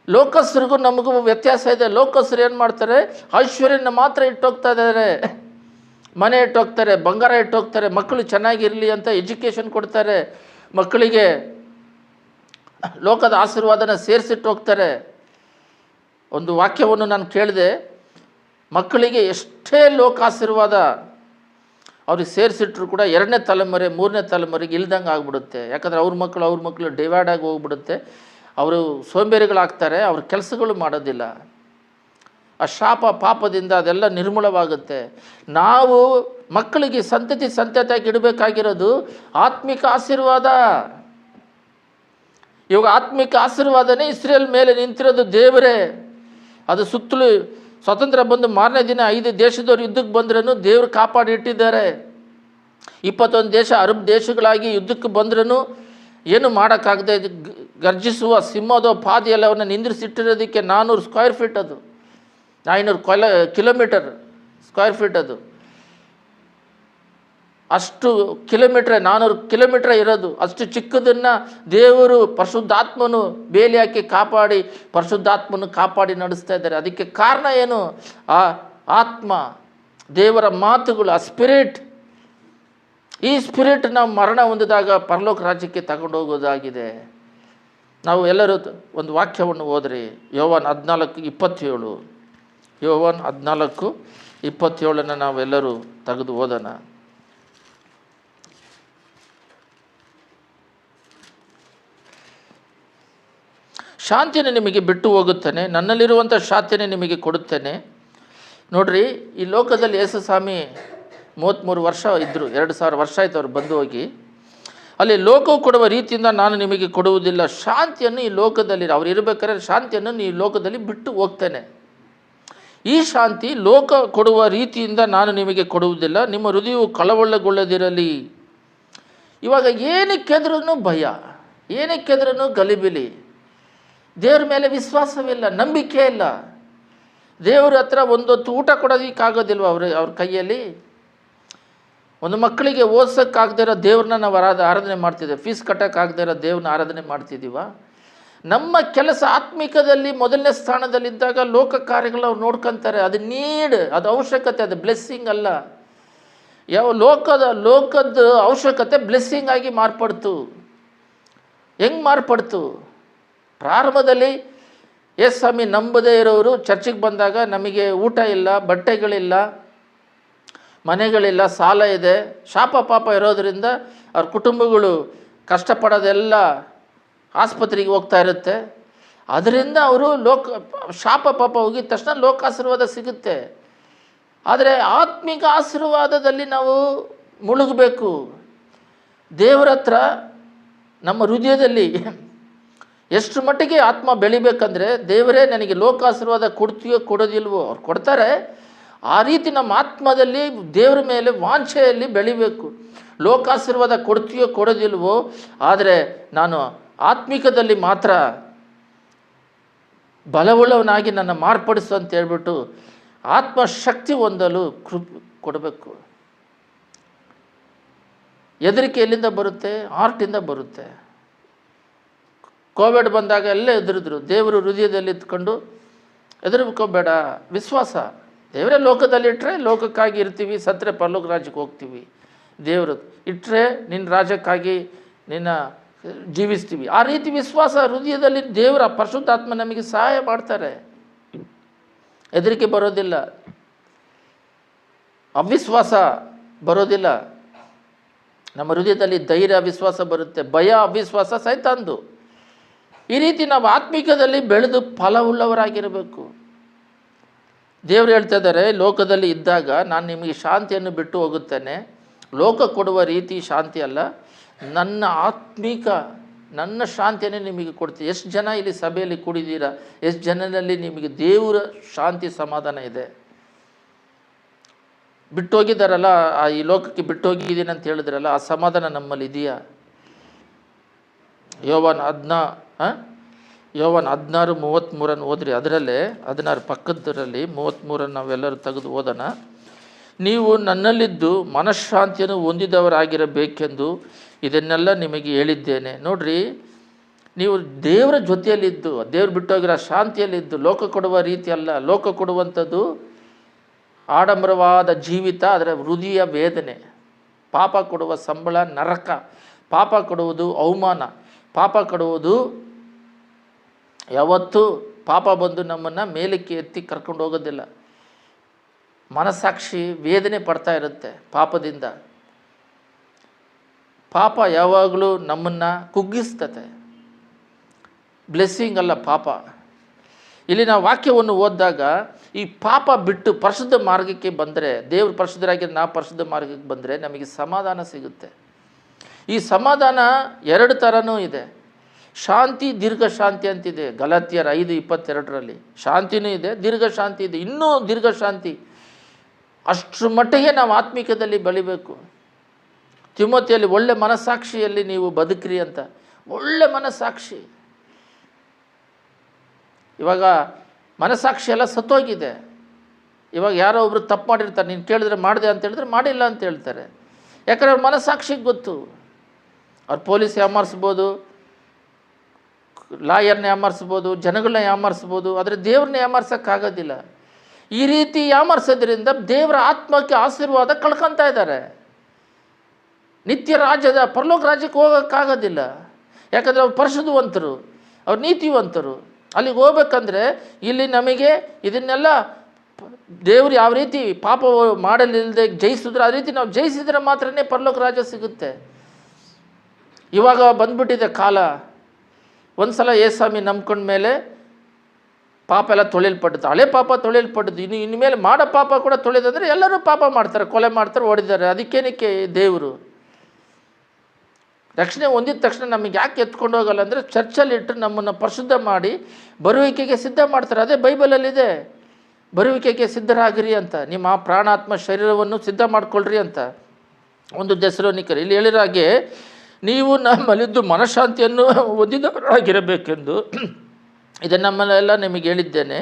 Speaker 1: ಲೋಕಸ್ಥರಿಗೂ ನಮಗೂ ವ್ಯತ್ಯಾಸ ಇದೆ. ಲೋಕಸ್ಥರು ಏನು ಮಾಡ್ತಾರೆ? ಐಶ್ವರ್ಯನ ಮಾತ್ರ ಇಟ್ಟೋಗ್ತಾ ಇದ್ದಾರೆ, ಮನೆ ಇಟ್ಟೋಗ್ತಾರೆ, ಬಂಗಾರ ಇಟ್ಟೋಗ್ತಾರೆ, ಮಕ್ಕಳು ಚೆನ್ನಾಗಿರಲಿ ಅಂತ ಎಜುಕೇಷನ್ ಕೊಡ್ತಾರೆ, ಮಕ್ಕಳಿಗೆ ಲೋಕದ ಆಶೀರ್ವಾದನ ಸೇರಿಸಿಟ್ಟು ಹೋಗ್ತಾರೆ. ಒಂದು ವಾಕ್ಯವನ್ನು ನಾನು ಕೇಳಿದೆ, ಮಕ್ಕಳಿಗೆ ಎಷ್ಟೇ ಲೋಕಾಶೀರ್ವಾದ ಅವ್ರಿಗೆ ಸೇರಿಸಿಟ್ರು ಕೂಡ 2ನೇ ತಲೆಮಾರೆ 3ನೇ ತಲೆಮಾರಿಗೆ ಇಲ್ದಂಗೆ ಆಗಿಬಿಡುತ್ತೆ. ಯಾಕಂದರೆ ಅವ್ರ ಮಕ್ಕಳು ಡಿವೈಡ್ ಆಗಿ ಹೋಗ್ಬಿಡುತ್ತೆ. ಅವರು ಸೋಂಬೇರಿಗಳಾಗ್ತಾರೆ, ಅವ್ರ ಕೆಲಸಗಳು ಮಾಡೋದಿಲ್ಲ. ಆ ಶಾಪ ಪಾಪದಿಂದ ಅದೆಲ್ಲ ನಿರ್ಮೂಲವಾಗುತ್ತೆ. ನಾವು ಮಕ್ಕಳಿಗೆ ಸಂತತಿಯಾಗಿ ಇಡಬೇಕಾಗಿರೋದು ಆತ್ಮಿಕ ಆಶೀರ್ವಾದ. ಇವಾಗ ಆತ್ಮಿಕ ಆಶೀರ್ವಾದನೇ ಇಸ್ರೇಲ್ ಮೇಲೆ ನಿಂತಿರೋದು ದೇವರೇ. ಅದು ಸುತ್ತಲೂ ಸ್ವತಂತ್ರ ಬಂದು ಮಾರನೇ ದಿನ 5 ದೇಶದವ್ರು ಯುದ್ಧಕ್ಕೆ ಬಂದ್ರೂ ದೇವರು ಕಾಪಾಡಿ ಇಟ್ಟಿದ್ದಾರೆ. 21 ದೇಶ ಅರಬ್ ದೇಶಗಳಾಗಿ ಯುದ್ಧಕ್ಕೆ ಬಂದ್ರೂ ಏನು ಮಾಡೋಕ್ಕಾಗದೆ ಗರ್ಜಿಸುವ ಸಿಂಹದ ಪಾದಿ ಎಲ್ಲವನ್ನು ನಿಂದಿರಿಸಿಟ್ಟಿರೋದಕ್ಕೆ 400 ಸ್ಕ್ವೇರ್ ಫೀಟ್, ಅದು 500 ಕಿಲೋಮೀಟರ್ ಸ್ಕ್ವೇರ್ ಫೀಟ್. ಅದು ಅಷ್ಟು ಕಿಲೋಮೀಟ್ರ್ 400 ಕಿಲೋಮೀಟ್ರ್ ಇರೋದು. ಅಷ್ಟು ಚಿಕ್ಕದನ್ನು ದೇವರು ಪರಿಶುದ್ಧಾತ್ಮನು ಬೇಲಿ ಹಾಕಿ ಕಾಪಾಡಿ ಪರಿಶುದ್ಧಾತ್ಮನು ಕಾಪಾಡಿ ನಡೆಸ್ತಾ ಇದ್ದಾರೆ. ಅದಕ್ಕೆ ಕಾರಣ ಏನು? ಆ ಆತ್ಮ, ದೇವರ ಮಾತುಗಳು, ಆ ಸ್ಪಿರಿಟ್. ಈ ಸ್ಪಿರಿಟ್ ನಾವು ಮರಣ ಹೊಂದಿದಾಗ ಪರಲೋಕ ರಾಜ್ಯಕ್ಕೆ ತಗೊಂಡು ಹೋಗೋದಾಗಿದೆ. ನಾವು ಎಲ್ಲರೂ ಒಂದು ವಾಕ್ಯವನ್ನು ಓದ್ರಿ, ಯೋವಾನ್ 14:27. ಯೋವಾನ್ 14:27 ನಾವೆಲ್ಲರೂ ತೆಗೆದು ಓದೋಣ. ಶಾಂತಿಯನ್ನು ನಿಮಗೆ ಬಿಟ್ಟು ಹೋಗುತ್ತೇನೆ, ನನ್ನಲ್ಲಿರುವಂಥ ಶಾಂತಿಯನ್ನು ನಿಮಗೆ ಕೊಡುತ್ತೇನೆ. ನೋಡ್ರಿ, ಈ ಲೋಕದಲ್ಲಿ ಯೇಸು ಸ್ವಾಮಿ 33 ವರ್ಷ ಇದ್ದರು. 2000 ವರ್ಷ ಆಯ್ತು ಅವ್ರು ಬಂದು ಹೋಗಿ. ಅಲ್ಲಿ ಲೋಕವು ಕೊಡುವ ರೀತಿಯಿಂದ ನಾನು ನಿಮಗೆ ಕೊಡುವುದಿಲ್ಲ. ಶಾಂತಿಯನ್ನು ಈ ಲೋಕದಲ್ಲಿ, ಅವ್ರು ಇರಬೇಕಾದ್ರೆ ಶಾಂತಿಯನ್ನು ಈ ಲೋಕದಲ್ಲಿ ಬಿಟ್ಟು ಹೋಗ್ತೇನೆ. ಈ ಶಾಂತಿ ಲೋಕ ಕೊಡುವ ರೀತಿಯಿಂದ ನಾನು ನಿಮಗೆ ಕೊಡುವುದಿಲ್ಲ. ನಿಮ್ಮ ಹೃದಯವು ಕಳವಳಗೊಳ್ಳದಿರಲಿ. ಇವಾಗ ಏನಕ್ಕೆದ್ರೂ ಭಯ, ಏನಕ್ಕೆದ್ರೂ ಗಲಿಬಿಲಿ, ದೇವ್ರ ಮೇಲೆ ವಿಶ್ವಾಸವಿಲ್ಲ, ನಂಬಿಕೆ ಇಲ್ಲ. ದೇವ್ರ ಹತ್ರ ಒಂದೊತ್ತು ಊಟ ಕೊಡೋದಕ್ಕಾಗೋದಿಲ್ವ ಅವ್ರ ಕೈಯಲ್ಲಿ? ಒಂದು ಮಕ್ಕಳಿಗೆ ಓದ್ಸೋಕ್ಕಾಗದೇ ಇರೋ ದೇವ್ರನ್ನ ನಾವು ಆರಾಧನೆ ಮಾಡ್ತಿದ್ದೇವೆ. ಫೀಸ್ ಕಟ್ಟೋಕ್ಕಾಗದೇ ಇರೋ ದೇವ್ರನ್ನ ಆರಾಧನೆ ಮಾಡ್ತಿದ್ದೀವ. ನಮ್ಮ ಕೆಲಸ ಆತ್ಮಿಕದಲ್ಲಿ ಮೊದಲನೇ ಸ್ಥಾನದಲ್ಲಿದ್ದಾಗ ಲೋಕ ಕಾರ್ಯಗಳು ಅವ್ರು ನೋಡ್ಕೊತಾರೆ. ಅದು ನೀಡ್, ಅದು ಅವಶ್ಯಕತೆ, ಅದು ಬ್ಲೆಸ್ಸಿಂಗ್ ಅಲ್ಲ. ಯಾವ ಲೋಕದ ಅವಶ್ಯಕತೆ ಬ್ಲೆಸ್ಸಿಂಗ್ ಆಗಿ ಮಾರ್ಪಡ್ತು. ಹೆಂಗೆ ಮಾರ್ಪಡ್ತು? ಪ್ರಾರಂಭದಲ್ಲಿ ಯೇಸು ಸ್ವಾಮಿ ನಂಬದೇ ಇರೋರು ಚರ್ಚಿಗೆ ಬಂದಾಗ ನಮಗೆ ಊಟ ಇಲ್ಲ, ಬಟ್ಟೆಗಳಿಲ್ಲ, ಮನೆಗಳಿಲ್ಲ, ಸಾಲ ಇದೆ, ಶಾಪ ಪಾಪ ಇರೋದರಿಂದ ಅವ್ರ ಕುಟುಂಬಗಳು ಕಷ್ಟಪಡೋದೆಲ್ಲ ಆಸ್ಪತ್ರೆಗೆ ಹೋಗ್ತಾ ಇರುತ್ತೆ. ಅದರಿಂದ ಅವರು ಶಾಪ ಪಾಪ ಹೋಗಿದ ತಕ್ಷಣ ಲೋಕಾಶೀರ್ವಾದ ಸಿಗುತ್ತೆ. ಆದರೆ ಆತ್ಮಿಕ ಆಶೀರ್ವಾದದಲ್ಲಿ ನಾವು ಮುಳುಗಬೇಕು. ದೇವರ ಹತ್ರ ನಮ್ಮ ಹೃದಯದಲ್ಲಿ ಎಷ್ಟು ಮಟ್ಟಿಗೆ ಆತ್ಮ ಬೆಳಿಬೇಕಂದ್ರೆ, ದೇವರೇ ನನಗೆ ಲೋಕಾಶೀರ್ವಾದ ಕೊಡ್ತೀಯೋ ಕೊಡೋದಿಲ್ವೋ, ಅವ್ರು ಕೊಡ್ತಾರೆ. ಆ ರೀತಿ ನಮ್ಮ ಆತ್ಮದಲ್ಲಿ ದೇವರ ಮೇಲೆ ವಾಂಛೆಯಲ್ಲಿ ಬೆಳಿಬೇಕು. ಲೋಕಾಶೀರ್ವಾದ ಕೊಡ್ತೀಯೋ ಕೊಡೋದಿಲ್ವೋ, ಆದರೆ ನಾನು ಆತ್ಮಿಕದಲ್ಲಿ ಮಾತ್ರ ಬಲವುಳ್ಳವನಾಗಿ ನನ್ನ ಮಾರ್ಪಡಿಸು ಅಂತ ಹೇಳ್ಬಿಟ್ಟು ಆತ್ಮಶಕ್ತಿ ಹೊಂದಲು ಕೊಡಬೇಕು. ಹೆದರಿಕೆ ಎಲ್ಲಿಂದ ಬರುತ್ತೆ? ಹಾರ್ಟಿಂದ ಬರುತ್ತೆ. ಕೋವಿಡ್ ಬಂದಾಗ ಎಲ್ಲ ಹೆದರಿದ್ರು. ದೇವರು ಹೃದಯದಲ್ಲಿ ಇತ್ಕೊಂಡು ಹೆದರ್ಕೋಬೇಡ, ವಿಶ್ವಾಸ. ದೇವರೇ ಲೋಕದಲ್ಲಿಟ್ಟರೆ ಲೋಕಕ್ಕಾಗಿ ಇರ್ತೀವಿ, ಸತ್ತರೆ ಪರಲೋಕ ರಾಜ್ಯಕ್ಕೆ ಹೋಗ್ತೀವಿ. ದೇವರು ಇಟ್ಟರೆ ನಿನ್ನ ರಾಜ್ಯಕ್ಕಾಗಿ ನಿನ್ನ ಜೀವಿಸ್ತೀವಿ. ಆ ರೀತಿ ವಿಶ್ವಾಸ ಹೃದಯದಲ್ಲಿ ದೇವರ ಪರಿಶುದ್ಧಾತ್ಮ ನಮಗೆ ಸಹಾಯ ಮಾಡ್ತಾರೆ. ಹೆದರಿಕೆ ಬರೋದಿಲ್ಲ, ಅವಿಶ್ವಾಸ ಬರೋದಿಲ್ಲ. ನಮ್ಮ ಹೃದಯದಲ್ಲಿ ಧೈರ್ಯ, ವಿಶ್ವಾಸ ಬರುತ್ತೆ. ಭಯ, ಅವಿಶ್ವಾಸ ಸೈತಾನ್ದು. ಈ ರೀತಿ ನಾವು ಆತ್ಮಿಕದಲ್ಲಿ ಬೆಳೆದು ಫಲವುಳ್ಳವರಾಗಿರಬೇಕು. ದೇವರು ಹೇಳ್ತಾ ಇದ್ದಾರೆ, ಲೋಕದಲ್ಲಿ ಇದ್ದಾಗ ನಾನು ನಿಮಗೆ ಶಾಂತಿಯನ್ನು ಬಿಟ್ಟು ಹೋಗುತ್ತೇನೆ. ಲೋಕ ಕೊಡುವ ರೀತಿ ಶಾಂತಿ ಅಲ್ಲ, ನನ್ನ ಆತ್ಮಿಕ, ನನ್ನ ಶಾಂತಿಯನ್ನೇ ನಿಮಗೆ ಕೊಡ್ತೀನಿ. ಎಷ್ಟು ಜನ ಇಲ್ಲಿ ಸಭೆಯಲ್ಲಿ ಕೂಡಿದ್ದೀರಾ? ಎಷ್ಟು ಜನರಲ್ಲಿ ನಿಮಗೆ ದೇವರ ಶಾಂತಿ ಸಮಾಧಾನ ಇದೆ? ಬಿಟ್ಟೋಗಿದ್ದಾರಲ್ಲ, ಈ ಲೋಕಕ್ಕೆ ಬಿಟ್ಟೋಗಿದ್ದೀನಿ ಅಂತ ಹೇಳಿದ್ರಲ್ಲ, ಆ ಸಮಾಧಾನ ನಮ್ಮಲ್ಲಿ ಇದೆಯಾ? ಯೋವಾನ್ 16:33 ಓದ್ರಿ. ಅದರಲ್ಲೇ 16 ಪಕ್ಕದರಲ್ಲಿ 33 ನಾವೆಲ್ಲರೂ ತೆಗೆದು ಓದೋಣ. ನೀವು ನನ್ನಲ್ಲಿದ್ದು ಮನಃಶಾಂತಿಯನ್ನು ಹೊಂದಿದವರಾಗಿರಬೇಕೆಂದು ಇದನ್ನೆಲ್ಲ ನಿಮಗೆ ಹೇಳಿದ್ದೇನೆ. ನೋಡ್ರಿ, ನೀವು ದೇವರ ಜೊತೆಯಲ್ಲಿದ್ದು, ದೇವ್ರು ಬಿಟ್ಟೋಗಿರೋ ಶಾಂತಿಯಲ್ಲಿದ್ದು, ಲೋಕ ಕೊಡುವ ರೀತಿ ಅಲ್ಲ. ಲೋಕ ಕೊಡುವಂಥದ್ದು ಆಡಂಬರವಾದ ಜೀವಿತ, ಅದರ ಹೃದಯ ವೇದನೆ. ಪಾಪ ಕೊಡುವ ಸಂಬಳ ನರಕ. ಪಾಪ ಕೊಡುವುದು ಅವಮಾನ. ಪಾಪ ಕೊಡುವುದು ಯಾವತ್ತೂ ಪಾಪ ಬಂದು ನಮ್ಮನ್ನು ಮೇಲಕ್ಕೆ ಎತ್ತಿ ಕರ್ಕೊಂಡು ಹೋಗೋದಿಲ್ಲ. ಮನಸ್ಸಾಕ್ಷಿ ವೇದನೆ ಪಡ್ತಾ ಇರುತ್ತೆ ಪಾಪದಿಂದ. ಪಾಪ ಯಾವಾಗಲೂ ನಮ್ಮನ್ನು ಕುಗ್ಗಿಸ್ತತೆ, ಬ್ಲೆಸ್ಸಿಂಗ್ ಅಲ್ಲ ಪಾಪ. ಇಲ್ಲಿ ನಾವು ವಾಕ್ಯವನ್ನು ಓದಿದಾಗ ಈ ಪಾಪ ಬಿಟ್ಟು ಪರಿಶುದ್ಧ ಮಾರ್ಗಕ್ಕೆ ಬಂದರೆ, ದೇವ್ರ ಪರಿಶುದ್ಧರಾಗಿ ನಾವು ಪರಿಶುದ್ಧ ಮಾರ್ಗಕ್ಕೆ ಬಂದರೆ ನಮಗೆ ಸಮಾಧಾನ ಸಿಗುತ್ತೆ. ಈ ಸಮಾಧಾನ 2 ಥರನೂ ಇದೆ. ಶಾಂತಿ, ದೀರ್ಘ ಶಾಂತಿ ಅಂತಿದೆ. ಗಲಾತ್ಯರ 5:22 ಶಾಂತಿನೂ ಇದೆ, ದೀರ್ಘ ಶಾಂತಿ ಇದೆ. ಇನ್ನೂ ದೀರ್ಘ ಶಾಂತಿ. ಅಷ್ಟರ ಮಟ್ಟಿಗೆ ನಾವು ಆತ್ಮಿಕದಲ್ಲಿ ಬೆಳಿಬೇಕು. ತಿಮೋತಿಯಲ್ಲಿ ಒಳ್ಳೆ ಮನಸ್ಸಾಕ್ಷಿಯಲ್ಲಿ ನೀವು ಬದುಕ್ರಿ ಅಂತ. ಒಳ್ಳೆ ಮನಸ್ಸಾಕ್ಷಿ. ಇವಾಗ ಮನಸ್ಸಾಕ್ಷಿ ಎಲ್ಲ ಸತ್ತೋಗಿದೆ. ಇವಾಗ ಯಾರೋ ಒಬ್ರು ತಪ್ಪು ಮಾಡಿರ್ತಾರೆ, ನೀನು ಕೇಳಿದ್ರೆ ಮಾಡಿದೆ ಅಂತ ಹೇಳಿದ್ರೆ ಮಾಡಿಲ್ಲ ಅಂತ ಹೇಳ್ತಾರೆ. ಯಾಕಂದರೆ ಅವ್ರ ಮನಸ್ಸಾಕ್ಷಿಗೆ ಗೊತ್ತು. ಅವ್ರು ಪೊಲೀಸ್ ಯಾಮಾರಿಸ್ಬೋದು, ಲಾಯರ್ನ ಯಾಮಾರಿಸ್ಬೋದು, ಜನಗಳನ್ನ ಯಾಮಾರಿಸ್ಬೋದು, ಆದರೆ ದೇವ್ರನ್ನ ಯಾಮಾರ್ಸೋಕ್ಕಾಗೋದಿಲ್ಲ. ಈ ರೀತಿ ಯಾಮಾರಿಸೋದ್ರಿಂದ ದೇವರ ಆತ್ಮಕ್ಕೆ ಆಶೀರ್ವಾದ ಕಳ್ಕೊತಾ ಇದ್ದಾರೆ. ನಿತ್ಯ ರಾಜ್ಯದ ಪರಲೋಕ ರಾಜ್ಯಕ್ಕೆ ಹೋಗೋಕ್ಕಾಗೋದಿಲ್ಲ. ಯಾಕಂದರೆ ಅವ್ರು ಪರಿಶುದ್ಧವಂತರು, ಅವ್ರು ನೀತಿವಂತರು. ಅಲ್ಲಿಗೆ ಹೋಗ್ಬೇಕಂದ್ರೆ ಇಲ್ಲಿ ನಮಗೆ ಇದನ್ನೆಲ್ಲ ದೇವರು ಯಾವ ರೀತಿ ಪಾಪ ಮಾಡಲಿಲ್ಲದೆ ಜಯಿಸಿದ್ರು, ಆ ರೀತಿ ನಾವು ಜಯಿಸಿದ್ರೆ ಮಾತ್ರನೇ ಪರಲೋಕ ರಾಜ್ಯ ಸಿಗುತ್ತೆ. ಇವಾಗ ಬಂದ್ಬಿಟ್ಟಿದೆ ಕಾಲ, ಒಂದು ಸಲ ಯೇಸ್ವಾಮಿ ನಂಬ್ಕೊಂಡ್ಮೇಲೆ ಪಾಪ ಎಲ್ಲ ತೊಳೆಯಲ್ಪಟ್ಟದ್ದು, ಹಳೆ ಪಾಪ ತೊಳೆಯಲ್ಪಟ್ಟದ್ದು. ಇನ್ಮೇಲೆ ಮಾಡೋ ಪಾಪ ಕೂಡ ತೊಳೆದಂದರೆ ಎಲ್ಲರೂ ಪಾಪ ಮಾಡ್ತಾರೆ, ಕೊಲೆ ಮಾಡ್ತಾರೆ, ಹೊಡಿತಾರೆ. ಅದಕ್ಕೇನಕ್ಕೆ ದೇವರು ರಕ್ಷಣೆ ಹೊಂದಿದ ತಕ್ಷಣ ನಮಗೆ ಯಾಕೆ ಎತ್ಕೊಂಡು ಹೋಗಲ್ಲ ಅಂದರೆ ಚರ್ಚಲ್ಲಿಟ್ಟು ನಮ್ಮನ್ನು ಪರಿಶುದ್ಧ ಮಾಡಿ ಬರುವಿಕೆಗೆ ಸಿದ್ಧ ಮಾಡ್ತಾರೆ. ಅದೇ ಬೈಬಲಲ್ಲಿದೆ, ಬರುವಿಕೆಗೆ ಸಿದ್ಧರಾಗಿರಿ ಅಂತ, ನಿಮ್ಮ ಪ್ರಾಣಾತ್ಮ ಶರೀರವನ್ನು ಸಿದ್ಧ ಮಾಡಿಕೊಳ್ಳ್ರಿ ಅಂತ. 1 ಥೆಸಲೋನಿಕರು ಇಲ್ಲಿ ಹೇಳಿರೋ ಹಾಗೆ ನೀವು ನಮ್ಮಲ್ಲಿದ್ದು ಮನಃಶಾಂತಿಯನ್ನು ಹೊಂದಿದವರಾಗಿರಬೇಕೆಂದು ಇದನ್ನು ನಮ್ಮನ್ನೆಲ್ಲ ನಿಮಗೆ ಹೇಳಿದ್ದೇನೆ.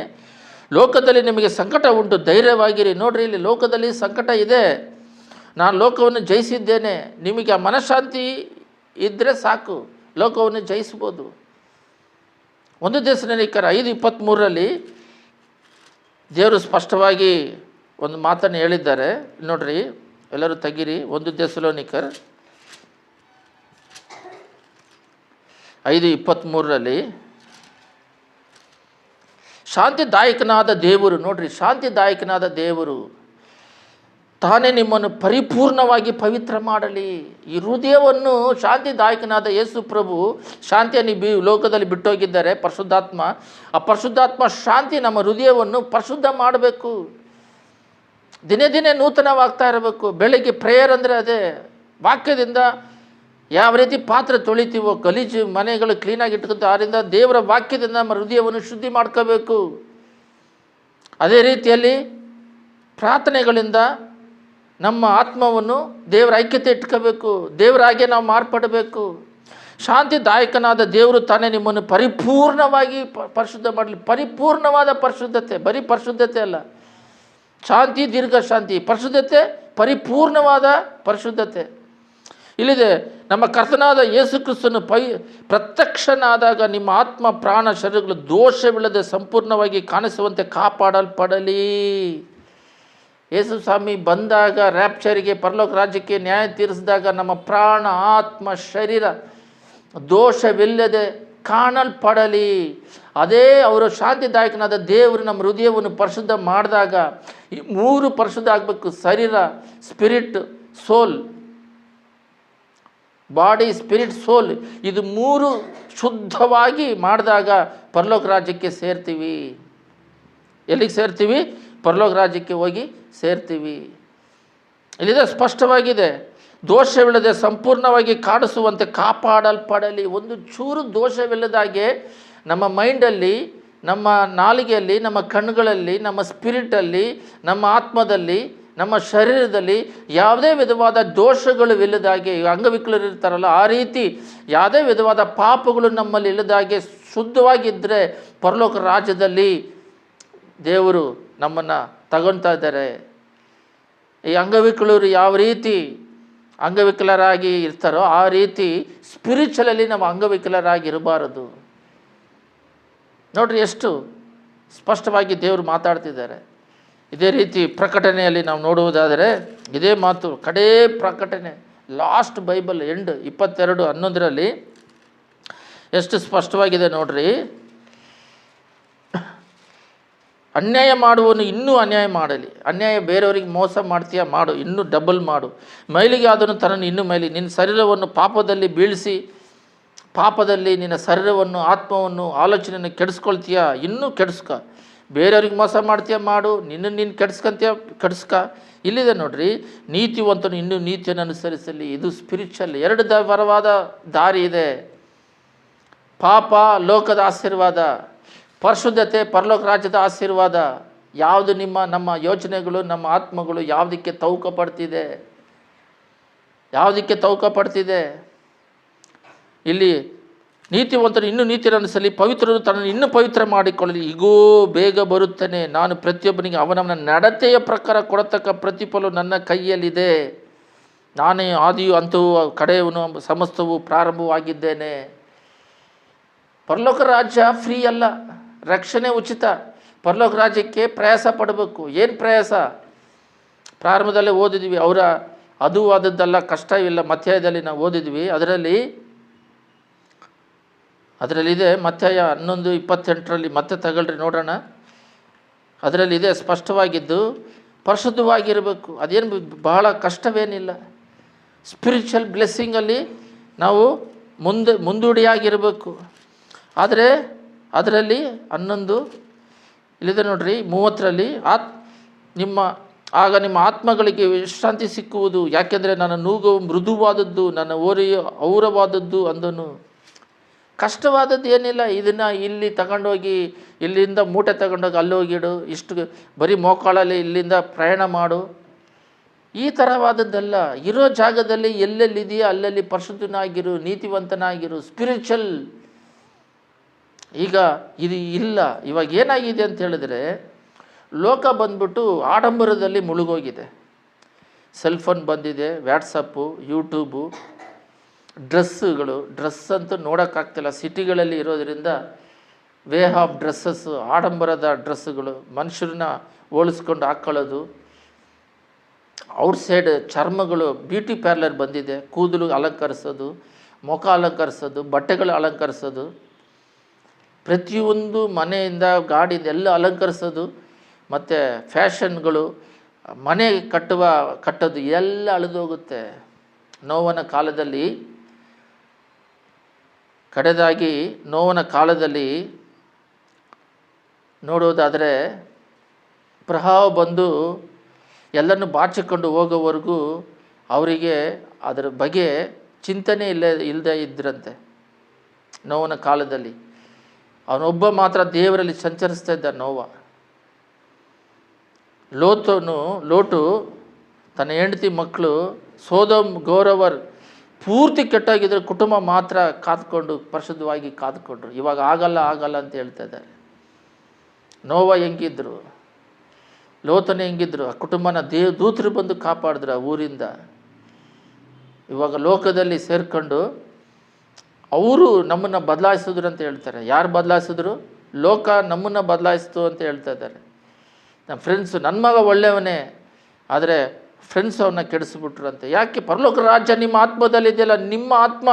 Speaker 1: ಲೋಕದಲ್ಲಿ ನಿಮಗೆ ಸಂಕಟ ಉಂಟು, ಧೈರ್ಯವಾಗಿರಿ. ನೋಡ್ರಿ, ಇಲ್ಲಿ ಲೋಕದಲ್ಲಿ ಸಂಕಟ ಇದೆ, ನಾನು ಲೋಕವನ್ನು ಜಯಿಸಿದ್ದೇನೆ. ನಿಮಗೆ ಆ ಮನಃಶಾಂತಿ ಇದ್ದರೆ ಸಾಕು, ಲೋಕವನ್ನು ಜಯಿಸ್ಬೋದು. 1 ಥೆಸಲೋನಿಕರು 5:23 ದೇವರು ಸ್ಪಷ್ಟವಾಗಿ ಒಂದು ಮಾತನ್ನು ಹೇಳಿದ್ದಾರೆ. ನೋಡ್ರಿ, ಎಲ್ಲರೂ ತೆಗೀರಿ. 1 ಥೆಸಲೋನಿಕರು 5:23 ಶಾಂತಿದಾಯಕನಾದ ದೇವರು, ನೋಡ್ರಿ, ಶಾಂತಿದಾಯಕನಾದ ದೇವರು ತಾನೇ ನಿಮ್ಮನ್ನು ಪರಿಪೂರ್ಣವಾಗಿ ಪವಿತ್ರ ಮಾಡಲಿ. ಈ ಹೃದಯವನ್ನು ಶಾಂತಿದಾಯಕನಾದ ಯೇಸು ಪ್ರಭು ಶಾಂತಿಯನ್ನು ಲೋಕದಲ್ಲಿ ಬಿಟ್ಟೋಗಿದ್ದಾರೆ, ಪರಿಶುದ್ಧಾತ್ಮ. ಆ ಪರಿಶುದ್ಧಾತ್ಮ ಶಾಂತಿ ನಮ್ಮ ಹೃದಯವನ್ನು ಪರಿಶುದ್ಧ ಮಾಡಬೇಕು, ದಿನೇ ದಿನೇ ನೂತನವಾಗ್ತಾ ಇರಬೇಕು. ಬೆಳಗ್ಗೆ ಪ್ರೇಯರ್ ಅಂದರೆ ಅದೇ, ವಾಕ್ಯದಿಂದ ಯಾವ ರೀತಿ ಪಾತ್ರೆ ತೊಳಿತೀವೋ, ಗಲೀಜು ಮನೆಗಳು ಕ್ಲೀನಾಗಿ ಇಟ್ಕೊತೀವೋ, ಆದ್ದರಿಂದ ದೇವರ ವಾಕ್ಯದಿಂದ ನಮ್ಮ ಹೃದಯವನ್ನು ಶುದ್ಧಿ ಮಾಡ್ಕೋಬೇಕು. ಅದೇ ರೀತಿಯಲ್ಲಿ ಪ್ರಾರ್ಥನೆಗಳಿಂದ ನಮ್ಮ ಆತ್ಮವನ್ನು ದೇವರ ಐಕ್ಯತೆ ಇಟ್ಕೋಬೇಕು, ದೇವರ ಹಾಗೆ ನಾವು ಮಾರ್ಪಡಬೇಕು. ಶಾಂತಿದಾಯಕನಾದ ದೇವರು ತಾನೇ ನಿಮ್ಮನ್ನು ಪರಿಪೂರ್ಣವಾಗಿ ಪರಿಶುದ್ಧ ಮಾಡಲಿ. ಪರಿಪೂರ್ಣವಾದ ಪರಿಶುದ್ಧತೆ, ಬರೀ ಪರಿಶುದ್ಧತೆ ಅಲ್ಲ, ಶಾಂತಿ, ದೀರ್ಘ ಶಾಂತಿ, ಪರಿಶುದ್ಧತೆ, ಪರಿಪೂರ್ಣವಾದ ಪರಿಶುದ್ಧತೆ. ಇಲ್ಲಿದೆ, ನಮ್ಮ ಕರ್ತನಾದ ಯೇಸು ಕ್ರಿಸ್ತನು ಪ್ರತ್ಯಕ್ಷನಾದಾಗ ನಿಮ್ಮ ಆತ್ಮ ಪ್ರಾಣ ಶರೀರಗಳು ದೋಷವಿಲ್ಲದೆ ಸಂಪೂರ್ಣವಾಗಿ ಕಾಣಿಸುವಂತೆ ಕಾಪಾಡಲ್ಪಡಲಿ. ಯೇಸು ಸ್ವಾಮಿ ಬಂದಾಗ ರ್ಯಾಪ್ಚರಿಗೆ, ಪರಲೋಕ ರಾಜ್ಯಕ್ಕೆ ನ್ಯಾಯ ತೀರಿಸಿದಾಗ ನಮ್ಮ ಪ್ರಾಣ ಆತ್ಮ ಶರೀರ ದೋಷವಿಲ್ಲದೆ ಕಾಣಲ್ಪಡಲಿ. ಅದೇ ಅವರು ಶಾಂತಿದಾಯಕನಾದ ದೇವರು ನಮ್ಮ ಹೃದಯವನ್ನು ಪರಿಶುದ್ಧ ಮಾಡಿದಾಗ ಈ 3 ಪರಿಶುದ್ಧ ಆಗಬೇಕು: ಶರೀರ, ಸ್ಪಿರಿಟ್, ಸೋಲ್. ಬಾಡಿ, ಸ್ಪಿರಿಟ್, ಸೋಲ್, ಇದು 3 ಶುದ್ಧವಾಗಿ ಮಾಡಿದಾಗ ಪರಲೋಕ ರಾಜ್ಯಕ್ಕೆ ಸೇರ್ತೀವಿ. ಎಲ್ಲಿಗೆ ಸೇರ್ತೀವಿ? ಪರಲೋಕ ರಾಜ್ಯಕ್ಕೆ ಹೋಗಿ ಸೇರ್ತೀವಿ. ಇಲ್ಲಿದೆ, ಸ್ಪಷ್ಟವಾಗಿದೆ, ದೋಷವಿಲ್ಲದೆ ಸಂಪೂರ್ಣವಾಗಿ ಕಾಣಿಸುವಂತೆ ಕಾಪಾಡಲ್ಪಡಲಿ. ಒಂದು ಚೂರು ದೋಷವಿಲ್ಲದಾಗೆ ನಮ್ಮ ಮೈಂಡಲ್ಲಿ, ನಮ್ಮ ನಾಲಿಗೆಯಲ್ಲಿ, ನಮ್ಮ ಕಣ್ಣುಗಳಲ್ಲಿ, ನಮ್ಮ ಸ್ಪಿರಿಟಲ್ಲಿ, ನಮ್ಮ ಆತ್ಮದಲ್ಲಿ, ನಮ್ಮ ಶರೀರದಲ್ಲಿ ಯಾವುದೇ ವಿಧವಾದ ದೋಷಗಳು ಇಲ್ಲದಾಗೆ, ಅಂಗವಿಕಲರು ಇರ್ತಾರಲ್ಲ ಆ ರೀತಿ ಯಾವುದೇ ವಿಧವಾದ ಪಾಪಗಳು ನಮ್ಮಲ್ಲಿ ಇಲ್ಲದಾಗೆ ಶುದ್ಧವಾಗಿದ್ದರೆ ಪರಲೋಕ ರಾಜ್ಯದಲ್ಲಿ ದೇವರು ನಮ್ಮನ್ನು ತಗೊಳ್ತಾ ಇದ್ದಾರೆ. ಈ ಅಂಗವಿಕಲರು ಯಾವ ರೀತಿ ಅಂಗವಿಕಲರಾಗಿ ಇರ್ತಾರೋ ಆ ರೀತಿ ಸ್ಪಿರಿಚುವಲಿ ನಾವು ಅಂಗವಿಕಲರಾಗಿ ಇರಬಾರದು. ನೋಡ್ರಿ, ಎಷ್ಟು ಸ್ಪಷ್ಟವಾಗಿ ದೇವರು ಮಾತಾಡ್ತಿದ್ದಾರೆ. ಇದೇ ರೀತಿ ಪ್ರಕಟಣೆಯಲ್ಲಿ ನಾವು ನೋಡುವುದಾದರೆ ಇದೇ ಮಾತು, ಕಡೇ ಪ್ರಕಟಣೆ, ಲಾಸ್ಟ್ ಬೈಬಲ್ ಎಂಡ್ 22:11 ಎಷ್ಟು ಸ್ಪಷ್ಟವಾಗಿದೆ ನೋಡ್ರಿ. ಅನ್ಯಾಯ ಮಾಡುವನು ಇನ್ನೂ ಅನ್ಯಾಯ ಮಾಡಲಿ. ಅನ್ಯಾಯ ಬೇರೆಯವರಿಗೆ ಮೋಸ ಮಾಡ್ತೀಯ, ಮಾಡು, ಇನ್ನೂ ಡಬಲ್ ಮಾಡು. ಮೈಲಿಗೆ ಆದನು ತನ್ನನ್ನು ಇನ್ನೂ ಮೈಲಿ. ನಿನ್ನ ಶರೀರವನ್ನು ಪಾಪದಲ್ಲಿ ಬೀಳಿಸಿ, ಪಾಪದಲ್ಲಿ ನಿನ್ನ ಶರೀರವನ್ನು, ಆತ್ಮವನ್ನು, ಆಲೋಚನೆಯನ್ನು ಕೆಡಿಸ್ಕೊಳ್ತೀಯ, ಇನ್ನೂ ಕೆಡಿಸ್ಕ. ಬೇರೆಯವ್ರಿಗೆ ಮೋಸ ಮಾಡ್ತೀಯ, ಮಾಡು, ನೀನು ಕೆಡಿಸ್ಕೊಂತೀಯ, ಕೆಡಿಸ್ಕ. ಇಲ್ಲಿದೆ ನೋಡ್ರಿ, ನೀತಿವಂತನು ಇನ್ನೂ ನೀತಿಯನ್ನು ಅನುಸರಿಸಲಿ. ಇದು ಸ್ಪಿರಿಚುವಲ್. 2 ವರವಾದ ದಾರಿ ಇದೆ: ಪಾಪ ಲೋಕದ ಆಶೀರ್ವಾದ, ಪರಿಶುದ್ಧತೆ ಪರಲೋಕ ರಾಜ್ಯದ ಆಶೀರ್ವಾದ. ಯಾವುದು ನಮ್ಮ ಯೋಚನೆಗಳು, ನಮ್ಮ ಆತ್ಮಗಳು ಯಾವುದಕ್ಕೆ ತೌಕ ಪಡ್ತಿದೆ, ಯಾವುದಕ್ಕೆ ತೌಕ ಪಡ್ತಿದೆ? ಇಲ್ಲಿ ನೀತಿವಂತನು ಇನ್ನೂ ನೀತಿಯನ್ನು ಅನುಸರಿಸಲಿ, ಪವಿತ್ರನು ತನ್ನನ್ನು ಇನ್ನೂ ಪವಿತ್ರ ಮಾಡಿಕೊಳ್ಳಲಿ. ಈಗೋ ಬೇಗ ಬರುತ್ತೇನೆ, ನಾನು ಪ್ರತಿಯೊಬ್ಬನಿಗೆ ಅವನವನ ನಡತೆಯ ಪ್ರಕಾರ ಕೊಡತಕ್ಕ ಪ್ರತಿಫಲವು ನನ್ನ ಕೈಯಲ್ಲಿದೆ. ನಾನೇ ಆದಿಯು ಅಂತೂ ಕಡೆಯವನು ಸಮಸ್ತವು ಪ್ರಾರಂಭವಾಗಿದ್ದೇನೆ. ಪರಲೋಕ ರಾಜ್ಯ ಫ್ರೀ ಅಲ್ಲ, ರಕ್ಷಣೆ ಉಚಿತ. ಪರಲೋಕ ರಾಜ್ಯಕ್ಕೆ ಪ್ರಯಾಸ ಪಡಬೇಕು. ಏನು ಪ್ರಯಾಸ? ಪ್ರಾರಂಭದಲ್ಲೇ ಓದಿದ್ವಿ, ಅವರ ಅದು ಆದದ್ದಲ್ಲ, ಕಷ್ಟವಿಲ್ಲ. ಮತ್ತಾಯದಲ್ಲಿ ನಾವು ಓದಿದ್ವಿ, ಅದರಲ್ಲಿದೆ ಮತ್ತಾಯ 11:28 ಮತ್ತೆ ತಗೊಳ್ರಿ ನೋಡೋಣ. ಅದರಲ್ಲಿದೆ ಸ್ಪಷ್ಟವಾಗಿದ್ದು, ಪರಿಶುದ್ಧವಾಗಿರಬೇಕು. ಅದೇನು ಬಹಳ ಕಷ್ಟವೇನಿಲ್ಲ. ಸ್ಪಿರಿಚುವಲ್ ಬ್ಲೆಸ್ಸಿಂಗಲ್ಲಿ ನಾವು ಮುಂದೂಡಿಯಾಗಿರಬೇಕು. ಆದರೆ ಅದರಲ್ಲಿ 11 ಇಲ್ಲಿದೆ ನೋಡ್ರಿ 30ರಲ್ಲಿ ಆಗ ನಿಮ್ಮ ಆತ್ಮಗಳಿಗೆ ವಿಶ್ರಾಂತಿ ಸಿಕ್ಕುವುದು, ಯಾಕೆಂದರೆ ನನ್ನ ನೂಗು ಮೃದುವಾದದ್ದು, ನನ್ನ ಓರೆಯು ಔರವಾದದ್ದು ಅಂದನು. ಕಷ್ಟವಾದದ್ದು ಏನಿಲ್ಲ. ಇದನ್ನು ಇಲ್ಲಿ ತಗೊಂಡೋಗಿ, ಇಲ್ಲಿಂದ ಮೂಟೆ ತಗೊಂಡೋಗಿ ಅಲ್ಲೋಗಿಡು, ಇಷ್ಟು ಬರೀ ಮೋಕಾಳಲ್ಲಿ ಇಲ್ಲಿಂದ ಪ್ರಯಾಣ ಮಾಡು, ಈ ಥರವಾದದ್ದಲ್ಲ. ಇರೋ ಜಾಗದಲ್ಲಿ ಎಲ್ಲೆಲ್ಲಿದೆಯೋ ಅಲ್ಲಲ್ಲಿ ಪರಿಶುದ್ಧನಾಗಿರು, ನೀತಿವಂತನಾಗಿರು, ಸ್ಪಿರಿಚುವಲ್. ಈಗ ಇದು ಇಲ್ಲ. ಇವಾಗ ಏನಾಗಿದೆ ಅಂತ ಹೇಳಿದ್ರೆ, ಲೋಕ ಬಂದ್ಬಿಟ್ಟು ಆಡಂಬರದಲ್ಲಿ ಮುಳುಗೋಗಿದೆ. ಸೆಲ್ಫೋನ್ ಬಂದಿದೆ, ವ್ಯಾಟ್ಸಪ್ಪು, ಯೂಟ್ಯೂಬು, ಡ್ರೆಸ್ ಅಂತೂ ನೋಡೋಕ್ಕಾಗ್ತಿಲ್ಲ. ಸಿಟಿಗಳಲ್ಲಿ ಇರೋದರಿಂದ ವೇ ಆಫ್ ಡ್ರೆಸ್ಸಸ್ಸು, ಆಡಂಬರದ ಡ್ರೆಸ್ಸುಗಳು, ಮನುಷ್ಯರನ್ನ ಹೋಲಿಸ್ಕೊಂಡು ಹಾಕ್ಕೊಳ್ಳೋದು. ಔಟ್ಸೈಡ್ ಚರ್ಮಗಳು, ಬ್ಯೂಟಿ ಪಾರ್ಲರ್ ಬಂದಿದೆ, ಕೂದಲು ಅಲಂಕರಿಸೋದು, ಮುಖ ಅಲಂಕರಿಸೋದು, ಬಟ್ಟೆಗಳು ಅಲಂಕರಿಸೋದು, ಪ್ರತಿಯೊಂದು ಮನೆಯಿಂದ ಗಾಡಿಯಿಂದ ಎಲ್ಲ ಅಲಂಕರಿಸೋದು, ಮತ್ತು ಫ್ಯಾಷನ್ಗಳು, ಮನೆ ಕಟ್ಟೋದು ಎಲ್ಲ ಅಳಿದೋಗುತ್ತೆ. ನೋವನ ಕಾಲದಲ್ಲಿ, ಕಡೆದಾಗಿ ನೋವನ ಕಾಲದಲ್ಲಿ ನೋಡೋದಾದರೆ, ಪ್ರವಾಹ ಬಂದು ಎಲ್ಲನೂ ಬಾಚಿಕೊಂಡು ಹೋಗೋವರೆಗೂ ಅವರಿಗೆ ಅದರ ಬಗ್ಗೆ ಚಿಂತನೆ ಇಲ್ಲದೆ ಇದ್ದರಂತೆ. ನೋವನ ಕಾಲದಲ್ಲಿ ಅವನೊಬ್ಬ ಮಾತ್ರ ದೇವರಲ್ಲಿ ಸಂಚರಿಸ್ತಾ ಇದ್ದ ನೋವ. ಲೋಟು ತನ್ನ ಹೆಂಡತಿ ಮಕ್ಕಳು ಸೋದೋಮ್ ಗೌರವರ್ ಪೂರ್ತಿ ಕೆಟ್ಟೋಗಿದ್ರೆ, ಕುಟುಂಬ ಮಾತ್ರ ಕಾದ್ಕೊಂಡು ಪರಿಶುದ್ಧವಾಗಿ ಕಾದ್ಕೊಂಡ್ರು. ಇವಾಗ ಆಗಲ್ಲ ಅಂತ ಹೇಳ್ತಾ ಇದ್ದಾರೆ. ನೋವ ಹೆಂಗಿದ್ರು, ಲೋತನೇ ಹೆಂಗಿದ್ರು, ಆ ಕುಟುಂಬನ ದೂತರು ಬಂದು ಕಾಪಾಡಿದ್ರು ಆ ಊರಿಂದ. ಇವಾಗ ಲೋಕದಲ್ಲಿ ಸೇರ್ಕೊಂಡು ಅವರು ನಮ್ಮನ್ನು ಬದಲಾಯಿಸಿದ್ರು ಅಂತ ಹೇಳ್ತಾರೆ. ಯಾರು ಬದಲಾಯಿಸಿದ್ರು? ಲೋಕ ನಮ್ಮನ್ನು ಬದಲಾಯಿಸ್ತು ಅಂತ ಹೇಳ್ತಾ ಇದ್ದಾರೆ. ನಮ್ಮ ಫ್ರೆಂಡ್ಸು, ನನ್ನ ಮಗ ಒಳ್ಳೆಯವನೇ, ಆದರೆ ಫ್ರೆಂಡ್ಸ್ ಅವನ್ನ ಕೆಡಿಸ್ಬಿಟ್ರು ಅಂತ. ಯಾಕೆ? ಪರಲೋಕ ರಾಜ್ಯ ನಿಮ್ಮ ಆತ್ಮದಲ್ಲಿದೆಯಲ್ಲ, ನಿಮ್ಮ ಆತ್ಮ,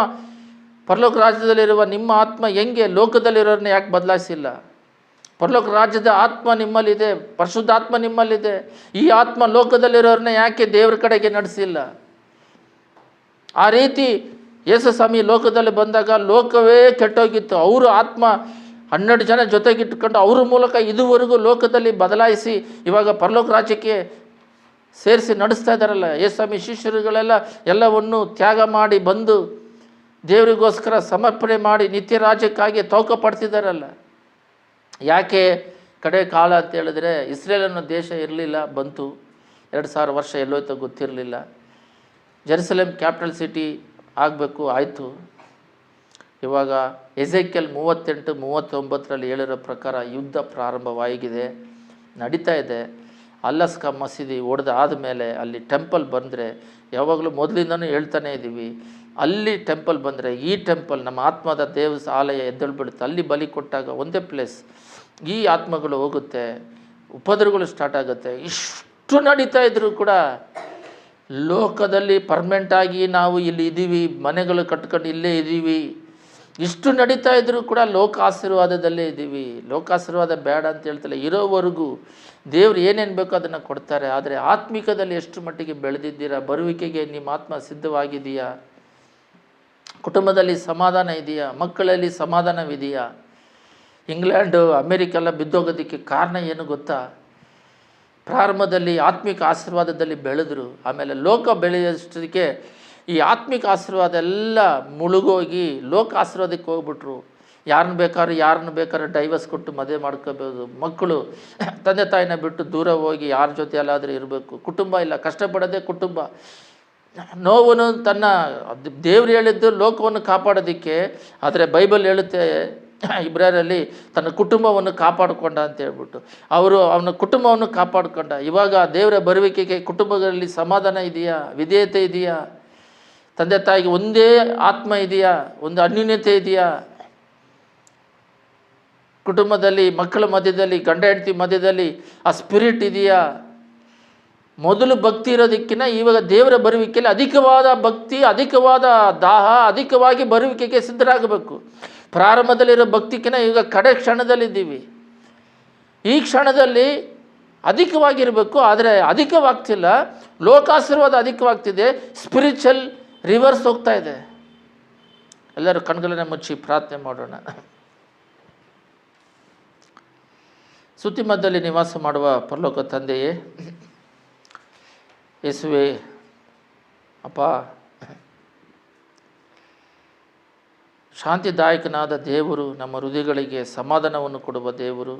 Speaker 1: ಪರಲೋಕ ರಾಜ್ಯದಲ್ಲಿರುವ ನಿಮ್ಮ ಆತ್ಮ ಹೆಂಗೆ ಲೋಕದಲ್ಲಿರೋರನ್ನ ಯಾಕೆ ಬದಲಾಯಿಸಿಲ್ಲ? ಪರಲೋಕ ರಾಜ್ಯದ ಆತ್ಮ ನಿಮ್ಮಲ್ಲಿದೆ, ಪರಿಶುದ್ಧಾತ್ಮ ನಿಮ್ಮಲ್ಲಿದೆ. ಈ ಆತ್ಮ ಲೋಕದಲ್ಲಿರೋರನ್ನ ಯಾಕೆ ದೇವ್ರ ಕಡೆಗೆ ನಡೆಸಿಲ್ಲ? ಆ ರೀತಿ ಯೇಸು ಸ್ವಾಮಿ ಲೋಕದಲ್ಲಿ ಬಂದಾಗ ಲೋಕವೇ ಕೆಟ್ಟೋಗಿತ್ತು. ಅವರು ಆತ್ಮ 12 ಜನ ಜೊತೆಗಿಟ್ಟುಕೊಂಡು ಅವ್ರ ಮೂಲಕ ಇದುವರೆಗೂ ಲೋಕದಲ್ಲಿ ಬದಲಾಯಿಸಿ ಇವಾಗ ಪರಲೋಕ ರಾಜ್ಯಕ್ಕೆ ಸೇರಿಸಿ ನಡೆಸ್ತಾ ಇದ್ದಾರಲ್ಲ. ಯೇಸು ಸ್ವಾಮಿ ಶಿಷ್ಯರುಗಳೆಲ್ಲ ಎಲ್ಲವನ್ನು ತ್ಯಾಗ ಮಾಡಿ ಬಂದು ದೇವರಿಗೋಸ್ಕರ ಸಮರ್ಪಣೆ ಮಾಡಿ ನಿತ್ಯ ರಾಜ್ಯಕ್ಕಾಗಿ ತೌಕ ಪಡ್ತಿದ್ದಾರಲ್ಲ. ಯಾಕೆ? ಕಡೆ ಕಾಲ ಅಂತ ಹೇಳಿದ್ರೆ ಇಸ್ರೇಲ್ ಅನ್ನೋ ದೇಶ ಇರಲಿಲ್ಲ, ಬಂತು. 2000 ವರ್ಷ ಎಲ್ಲೋಯ್ತೋ ಗೊತ್ತಿರಲಿಲ್ಲ. ಜೆರುಸಲೇಮ್ ಕ್ಯಾಪಿಟಲ್ ಸಿಟಿ ಆಗಬೇಕು, ಆಯಿತು. ಇವಾಗ ಎಜೆಕಿಯಲ್ 38-39 ಹೇಳಿರೋ ಪ್ರಕಾರ ಯುದ್ಧ ಪ್ರಾರಂಭವಾಗಿದೆ, ನಡೀತಾ ಇದೆ. ಅಲಸ್ಕಾ ಮಸೀದಿ ಆದಮೇಲೆ ಅಲ್ಲಿ ಟೆಂಪಲ್ ಬಂದರೆ, ಯಾವಾಗಲೂ ಮೊದಲಿಂದನೂ ಹೇಳ್ತಾನೆ ಇದ್ದೀವಿ, ಅಲ್ಲಿ ಟೆಂಪಲ್ ಬಂದರೆ ಈ ಟೆಂಪಲ್ ನಮ್ಮ ಆತ್ಮದ ಆಲಯ ಎದ್ದೇಳ್ಬಿಡುತ್ತೆ. ಅಲ್ಲಿ ಬಲಿ ಕೊಟ್ಟಾಗ ಒಂದೇ ಪ್ಲೇಸ್ ಈ ಆತ್ಮಗಳು ಹೋಗುತ್ತೆ, ಉಪದ್ರವಗಳು ಸ್ಟಾರ್ಟ್ ಆಗುತ್ತೆ. ಇಷ್ಟು ನಡೀತಾ ಇದ್ದರೂ ಕೂಡ ಲೋಕದಲ್ಲಿ ಪರ್ಮನೆಂಟಾಗಿ ನಾವು ಇಲ್ಲಿ ಇದ್ದೀವಿ, ಮನೆಗಳು ಕಟ್ಕೊಂಡು ಇಲ್ಲೇ ಇದ್ದೀವಿ. ಇಷ್ಟು ನಡೀತಾ ಇದ್ದರೂ ಕೂಡ ಲೋಕ ಆಶೀರ್ವಾದದಲ್ಲೇ ಇದ್ದೀವಿ. ಲೋಕಾಶೀರ್ವಾದ ಬೇಡ ಅಂತ ಹೇಳ್ತಿಲ್ಲ. ಇರೋವರೆಗೂ ದೇವ್ರು ಏನೇನು ಬೇಕೋ ಅದನ್ನು ಕೊಡ್ತಾರೆ. ಆದರೆ ಆತ್ಮಿಕದಲ್ಲಿ ಎಷ್ಟು ಮಟ್ಟಿಗೆ ಬೆಳೆದಿದ್ದೀರಾ? ಬರುವಿಕೆಗೆ ನಿಮ್ಮ ಆತ್ಮ ಸಿದ್ಧವಾಗಿದೆಯಾ? ಕುಟುಂಬದಲ್ಲಿ ಸಮಾಧಾನ ಇದೆಯಾ? ಮಕ್ಕಳಲ್ಲಿ ಸಮಾಧಾನವಿದೆಯಾ? ಇಂಗ್ಲೆಂಡು ಅಮೇರಿಕೆಲ್ಲ ಬಿದ್ದೋಗೋದಕ್ಕೆ ಕಾರಣ ಏನು ಗೊತ್ತಾ? ಪ್ರಾರಂಭದಲ್ಲಿ ಆತ್ಮಿಕ ಆಶೀರ್ವಾದದಲ್ಲಿ ಬೆಳೆದ್ರು, ಆಮೇಲೆ ಲೋಕ ಬೆಳೆಯೋಷ್ಟಕ್ಕೆ ಈ ಆತ್ಮಿಕ ಆಶೀರ್ವಾದ ಎಲ್ಲ ಮುಳುಗೋಗಿ ಲೋಕ ಆಶೀರ್ವಾದಕ್ಕೆ ಹೋಗ್ಬಿಟ್ರು. ಯಾರನ್ನ ಬೇಕಾದ್ರೂ ಡೈವರ್ಸ್ ಕೊಟ್ಟು ಮದುವೆ ಮಾಡ್ಕೋಬೋದು. ಮಕ್ಕಳು ತಂದೆ ತಾಯಿನ ಬಿಟ್ಟು ದೂರ ಹೋಗಿ ಯಾರ ಜೊತೆ ಎಲ್ಲಾದರೂ ಇರಬೇಕು. ಕುಟುಂಬ ಇಲ್ಲ, ಕಷ್ಟಪಡೋದೇ ಕುಟುಂಬ. ನೋವನ್ನು ತನ್ನ ದೇವ್ರು ಹೇಳಿದ್ದು ಲೋಕವನ್ನು ಕಾಪಾಡೋದಕ್ಕೆ, ಆದರೆ ಬೈಬಲ್ ಹೇಳುತ್ತೆ ಇಬ್ರಿಯರಲ್ಲಿ ತನ್ನ ಕುಟುಂಬವನ್ನು ಕಾಪಾಡಿಕೊಂಡ ಅಂತ ಹೇಳ್ಬಿಟ್ಟು. ಅವನ ಕುಟುಂಬವನ್ನು ಕಾಪಾಡಿಕೊಂಡ. ಇವಾಗ ದೇವರ ಬರುವಿಕೆಗೆ ಕುಟುಂಬಗಳಲ್ಲಿ ಸಮಾಧಾನ ಇದೆಯಾ? ವಿಧೇಯತೆ ಇದೆಯಾ? ತಂದೆ ತಾಯಿಗೆ ಒಂದೇ ಆತ್ಮ ಇದೆಯಾ? ಒಂದು ಅನ್ಯೂನ್ಯತೆ ಇದೆಯಾ? ಕುಟುಂಬದಲ್ಲಿ, ಮಕ್ಕಳ ಮಧ್ಯದಲ್ಲಿ, ಗಂಡ ಹೆಂಡತಿ ಮಧ್ಯದಲ್ಲಿ ಆ ಸ್ಪಿರಿಟ್ ಇದೆಯಾ? ಮೊದಲು ಭಕ್ತಿ ಇರೋದಕ್ಕಿಂತ ಇವಾಗ ದೇವರ ಬರುವಿಕೆಯಲ್ಲಿ ಅಧಿಕವಾದ ಭಕ್ತಿ, ಅಧಿಕವಾದ ದಾಹ, ಅಧಿಕವಾಗಿ ಬರುವಿಕೆಗೆ ಸಿದ್ಧರಾಗಬೇಕು. ಪ್ರಾರಂಭದಲ್ಲಿರೋ ಭಕ್ತಿಗಿಂತ ಈಗ ಕಡೆ ಕ್ಷಣದಲ್ಲಿದ್ದೀವಿ. ಈ ಕ್ಷಣದಲ್ಲಿ ಅಧಿಕವಾಗಿರಬೇಕು, ಆದರೆ ಅಧಿಕವಾಗ್ತಿಲ್ಲ. ಲೋಕಾಶೀರ್ವಾದ ಅಧಿಕವಾಗ್ತಿದೆ, ಸ್ಪಿರಿಚುವಲ್ ರಿವರ್ಸ್ ಹೋಗ್ತಾ ಇದೆ. ಎಲ್ಲರೂ ಕಣ್ಗಳನ್ನ ಮುಚ್ಚಿ ಪ್ರಾರ್ಥನೆ ಮಾಡೋಣ. ಸ್ತುತಿಮಧ್ಯದಲ್ಲಿ ನಿವಾಸ ಮಾಡುವ ಪರಲೋಕ ತಂದೆಯೇ, ಯೇಸುವೇ ಅಪ್ಪ, ಶಾಂತಿದಾಯಕನಾದ ದೇವರು, ನಮ್ಮ ಹೃದಯಗಳಿಗೆ ಸಮಾಧಾನವನ್ನು ಕೊಡುವ ದೇವರು,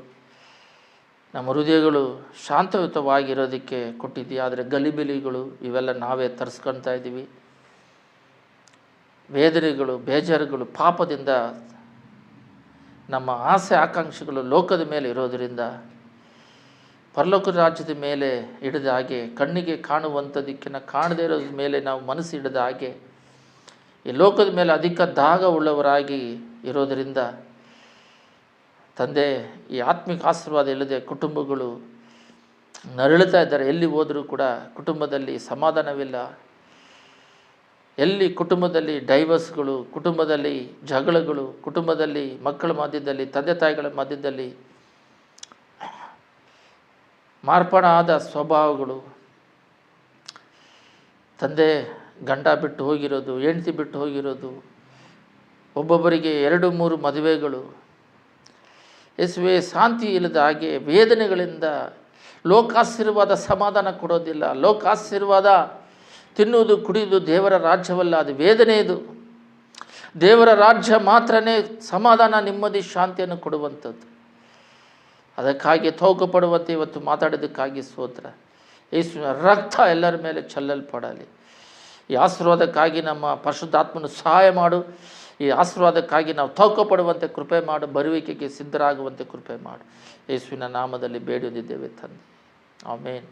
Speaker 1: ನಮ್ಮ ಹೃದಯಗಳು ಶಾಂತಯುತವಾಗಿರೋದಕ್ಕೆ ಕೊಟ್ಟಿದ್ದೀವಿ. ಆದರೆ ಗಲಿಬಿಲಿಗಳು ಇವೆಲ್ಲ ನಾವೇ ತರಿಸ್ಕೊಳ್ತಾ ಇದ್ದೀವಿ. ವೇದನೆಗಳು, ಬೇಜಾರುಗಳು, ಪಾಪದಿಂದ ನಮ್ಮ ಆಸೆ ಆಕಾಂಕ್ಷೆಗಳು ಲೋಕದ ಮೇಲೆ ಇರೋದರಿಂದ ಪರಲೋಕ ರಾಜ್ಯದ ಮೇಲೆ ಹಿಡಿದ ಹಾಗೆ, ಕಣ್ಣಿಗೆ ಕಾಣುವಂಥದಕ್ಕಿಂತ ಕಾಣದೇ ಇರೋದ್ರ ಮೇಲೆ ನಾವು ಮನಸ್ಸು ಹಿಡಿದ ಹಾಗೆ ಈ ಲೋಕದ ಮೇಲೆ ಅಧಿಕ ದಾಹ ಉಳ್ಳವರಾಗಿ ಇರೋದರಿಂದ ತಂದೆ, ಈ ಆತ್ಮಿಕ ಆಶೀರ್ವಾದ ಇಲ್ಲದೆ ಕುಟುಂಬಗಳು ನರಳುತ್ತಾ ಇದ್ದಾರೆ. ಎಲ್ಲಿ ಹೋದರೂ ಕೂಡ ಕುಟುಂಬದಲ್ಲಿ ಸಮಾಧಾನವಿಲ್ಲ. ಎಲ್ಲಿ ಕುಟುಂಬದಲ್ಲಿ ಡೈವರ್ಸ್ಗಳು, ಕುಟುಂಬದಲ್ಲಿ ಜಗಳಗಳು, ಕುಟುಂಬದಲ್ಲಿ ಮಕ್ಕಳ ಮಧ್ಯದಲ್ಲಿ, ತಂದೆ ತಾಯಿಗಳ ಮಧ್ಯದಲ್ಲಿ ಮಾರ್ಪಾಡಾದ ಸ್ವಭಾವಗಳು, ತಂದೆ ಗಂಡ ಬಿಟ್ಟು ಹೋಗಿರೋದು, ಹೆಂಡತಿ ಬಿಟ್ಟು ಹೋಗಿರೋದು, ಒಬ್ಬೊಬ್ಬರಿಗೆ 2-3 ಮದುವೆಗಳು, ಯೇಸುವೆ ಶಾಂತಿ ಇಲ್ಲದ ಹಾಗೆ ವೇದನೆಗಳಿಂದ ಲೋಕಾಶೀರ್ವಾದ ಸಮಾಧಾನ ಕೊಡೋದಿಲ್ಲ. ಲೋಕಾಶೀರ್ವಾದ ತಿನ್ನುವುದು ಕುಡಿಯುವುದು ದೇವರ ರಾಜ್ಯವಲ್ಲ, ಅದು ವೇದನೆ. ಇದು ದೇವರ ರಾಜ್ಯ ಮಾತ್ರನೇ ಸಮಾಧಾನ, ನೆಮ್ಮದಿ, ಶಾಂತಿಯನ್ನು ಕೊಡುವಂಥದ್ದು. ಅದಕ್ಕಾಗಿ ತೌಕ ಪಡುವಂತೆ ಇವತ್ತು ಮಾತಾಡೋದಕ್ಕಾಗಿ ಸ್ತೋತ್ರ. ಯೇಸುವಿನ ರಕ್ತ ಎಲ್ಲರ ಮೇಲೆ ಚೆಲ್ಲಲ್ಪಡಲಿ. ಈ ಆಶೀರ್ವಾದಕ್ಕಾಗಿ ನಮ್ಮ ಪರಿಶುದ್ಧಾತ್ಮನ ಸಹಾಯ ಮಾಡು. ಈ ಆಶೀರ್ವಾದಕ್ಕಾಗಿ ನಾವು ತೌಕ ಪಡುವಂತೆ ಕೃಪೆ ಮಾಡು. ಬರುವಿಕೆಗೆ ಸಿದ್ಧರಾಗುವಂತೆ ಕೃಪೆ ಮಾಡು. ಯೇಸುವಿನ ನಾಮದಲ್ಲಿ ಬೇಡುವುದಿದ್ದೇವೆ ತಂದೆ, ಆಮೇನ್.